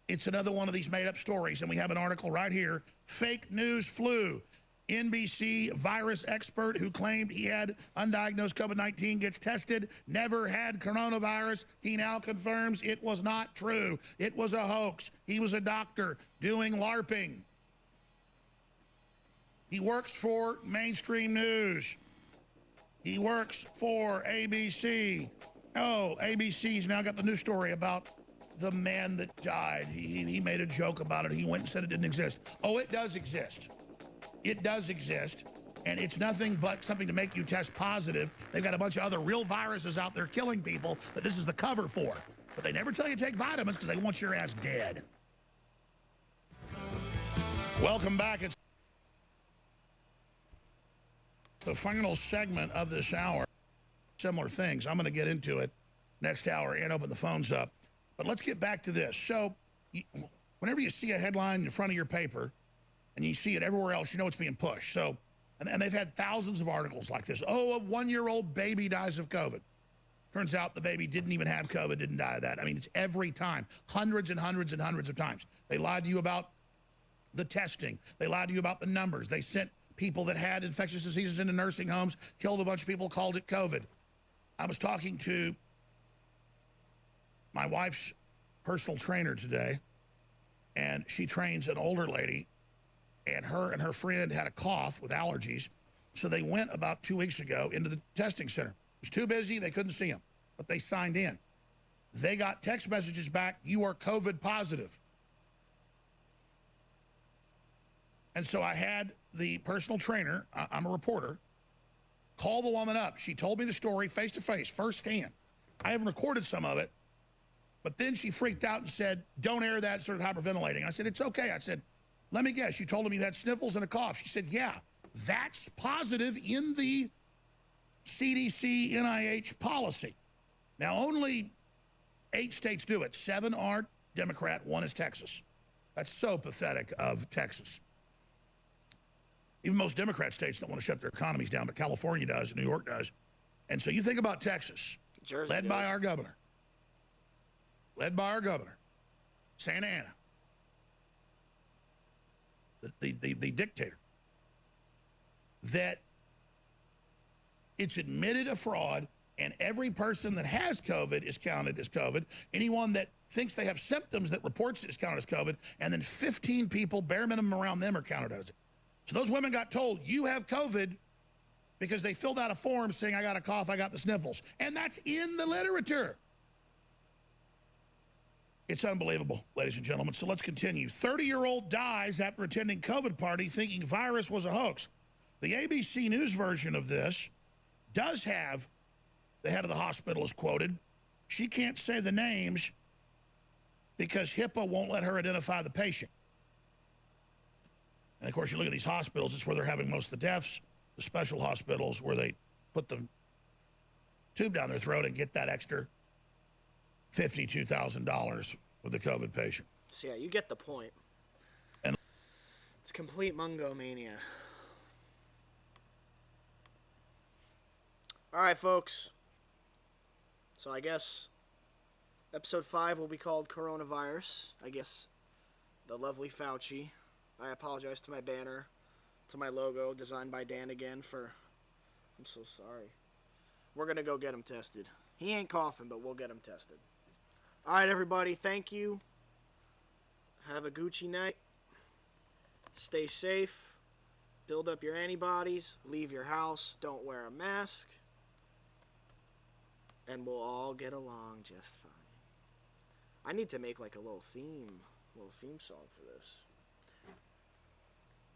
It's another one of these made-up stories, and we have an article right here. Fake news flu. NBC virus expert who claimed he had undiagnosed COVID-19 gets tested, never had coronavirus. He now confirms it was not true. It was a hoax. He was a doctor doing LARPing. He works for mainstream news. He works for ABC. Oh, ABC's now got the new story about the man that died. He made a joke about it. He went and said it didn't exist. Oh, it does exist. It does exist. And it's nothing but something to make you test positive. They've got a bunch of other real viruses out there killing people that this is the cover for. But they never tell you to take vitamins because they want your ass dead. Welcome back. It's the final segment of this hour. Similar things. I'm going to get into it next hour and open the phones up. But let's get back to this. So whenever you see a headline in front of your paper and you see it everywhere else, you know it's being pushed. So, and they've had thousands of articles like this. Oh, a 1-year-old baby dies of COVID. Turns out the baby didn't even have COVID, didn't die of that. I mean, it's every time. Hundreds and hundreds and hundreds of times. They lied to you about the testing. They lied to you about the numbers. They sent people that had infectious diseases into nursing homes, killed a bunch of people, called it COVID. I was talking to my wife's personal trainer today, and she trains an older lady, and her friend had a cough with allergies, so they went about 2 weeks ago into the testing center. It was too busy, they couldn't see him, but they signed in. They got text messages back, "You are COVID positive." And so I had the personal trainer, I'm a reporter, call the woman up. She told me the story face to face, firsthand. I haven't recorded some of it, but then she freaked out and said, "Don't air that, sort of hyperventilating." I said, "It's okay." I said, "Let me guess, you told him you had sniffles and a cough." She said, "Yeah, that's positive in the CDC NIH policy." Now, only 8 states do it. 7 are Democrat, 1 is Texas. That's so pathetic of Texas. Even most Democrat states don't want to shut their economies down, but California does, New York does. And so you think about Texas, Jersey led does. by our governor, Santa Ana, the dictator, that it's admitted a fraud, and every person that has COVID is counted as COVID. Anyone that thinks they have symptoms that reports it is counted as COVID, and then 15 people, bare minimum around them, are counted as it. So those women got told, "You have COVID," because they filled out a form saying, "I got a cough, I got the sniffles." And that's in the literature. It's unbelievable, ladies and gentlemen. So let's continue. 30-year-old dies after attending COVID party thinking virus was a hoax. The ABC News version of this does have the head of the hospital is quoted. She can't say the names because HIPAA won't let her identify the patient. And, of course, you look at these hospitals, it's where they're having most of the deaths, the special hospitals where they put the tube down their throat and get that extra $52,000 with the COVID patient. So, yeah, you get the point. And it's complete mungo mania. All right, folks. So I guess episode 5 will be called Coronavirus. I guess the lovely Fauci. I apologize to my banner, to my logo, designed by Dan again for... I'm so sorry. We're going to go get him tested. He ain't coughing, but we'll get him tested. All right, everybody. Thank you. Have a Gucci night. Stay safe. Build up your antibodies. Leave your house. Don't wear a mask. And we'll all get along just fine. I need to make like a little theme song for this.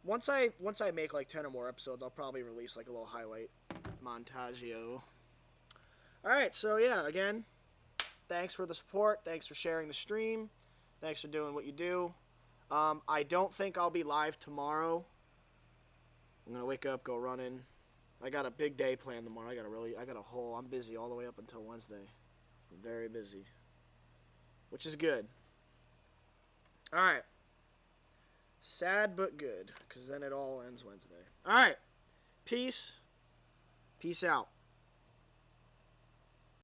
Once I make like 10 or more episodes, I'll probably release like a little highlight montagio. Alright, so yeah, again, thanks for the support. Thanks for sharing the stream. Thanks for doing what you do. I don't think I'll be live tomorrow. I'm going to wake up, go running. I got a big day planned tomorrow. I'm busy all the way up until Wednesday. I'm very busy. Which is good. Alright. Sad but good, because then it all ends Wednesday. Alright. Peace. Peace out.